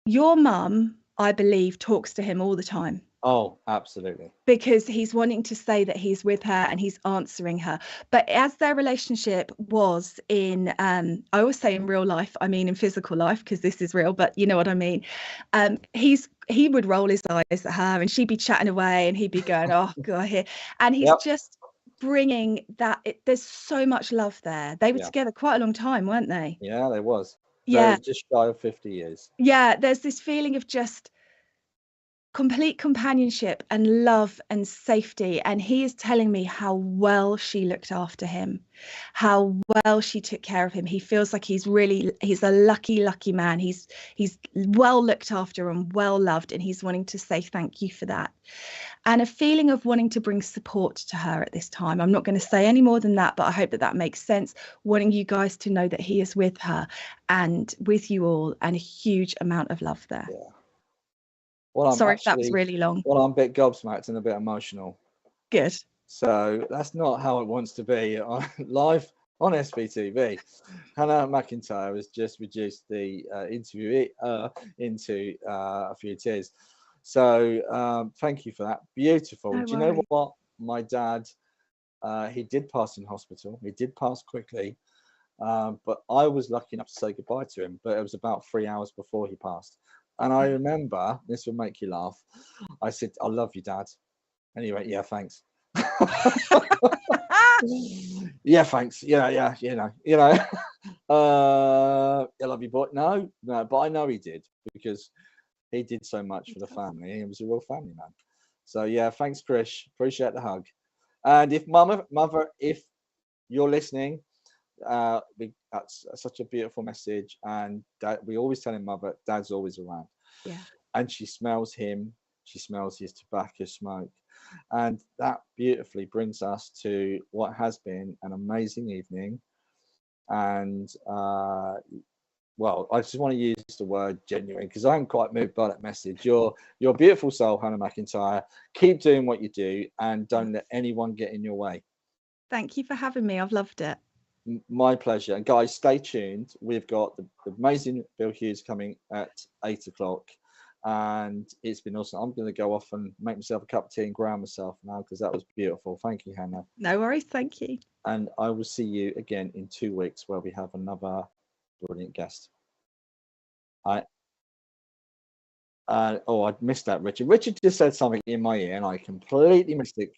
your mum, I believe, talks to him all the time. Oh, absolutely. Because he's wanting to say that he's with her and he's answering her. But as their relationship was in, I always say in real life, I mean in physical life, because this is real, but you know what I mean. He would roll his eyes at her and she'd be chatting away and he'd be going, oh, God, here. And he's just bringing that. There's so much love there. They were together quite a long time, weren't they? Yeah, there was. Yeah. Just shy of 50 years. Yeah, there's this feeling of just complete companionship and love and safety. And he is telling me how well she looked after him, how well she took care of him. He feels like he's a lucky man. He's well looked after and well loved, and he's wanting to say thank you for that. And a feeling of wanting to bring support to her at this time. I'm not going to say any more than that, but I hope that that makes sense. Wanting you guys to know that he is with her and with you all, and a huge amount of love there. Yeah. Well, sorry if that was really long. Well, I'm a bit gobsmacked and a bit emotional. Good. So that's not how it wants to be live on SPTV. Hannah Macintyre has just reduced the interview into a few tears. So thank you for that. Beautiful. No Do you know what? My dad, he did pass in hospital. He did pass quickly. But I was lucky enough to say goodbye to him. But it was about 3 hours before he passed. And I remember, this will make you laugh, I said, I love you, Dad. And he went, yeah, thanks. Yeah, thanks. Yeah, I love you, boy. No, but I know he did, because he did so much for the family. He was a real family man. So yeah, thanks, Krish. Appreciate the hug. And if mother, if you're listening, that's such a beautiful message. And Dad, we always tell him, Mother, Dad's always around. Yeah. And she smells him. She smells his tobacco smoke. And that beautifully brings us to what has been an amazing evening. And well, I just want to use the word genuine, because I'm quite moved by that message. You're a beautiful soul, Hannah Macintyre. Keep doing what you do, and don't let anyone get in your way. Thank you for having me. I've loved it. My pleasure. And guys, stay tuned. We've got the amazing Bill Hughes coming at 8 o'clock. And it's been awesome. I'm going to go off and make myself a cup of tea and ground myself now, because that was beautiful. Thank you, Hannah. No worries. Thank you. And I will see you again in 2 weeks, where we have another brilliant guest. I missed that, Richard. Richard just said something in my ear, and I completely missed it.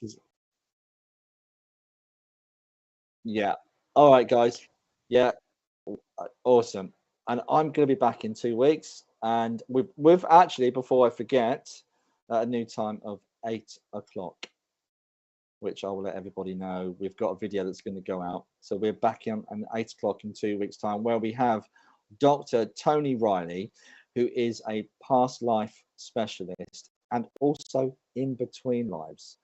Yeah. All right, guys. Yeah. Awesome. And I'm going to be back in 2 weeks. And we've actually, before I forget, a new time of 8 o'clock, which I will let everybody know. We've got a video that's going to go out. So we're back on 8 o'clock in 2 weeks' time, where we have Dr. Tony Riley, who is a past life specialist and also in between lives.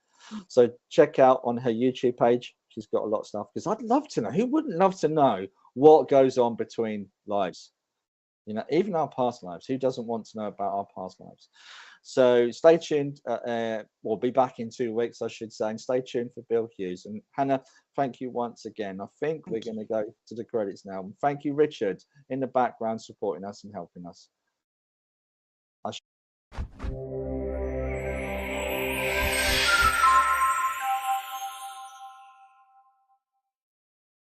So check out on her YouTube page. She's got a lot of stuff, because I'd love to know. Who wouldn't love to know what goes on between lives? You know, even our past lives. Who doesn't want to know about our past lives? So stay tuned. We'll be back in 2 weeks, I should say. And stay tuned for Bill Hughes. And Hannah, thank you once again. I think we're going to go to the credits now. And thank you, Richard, in the background, supporting us and helping us.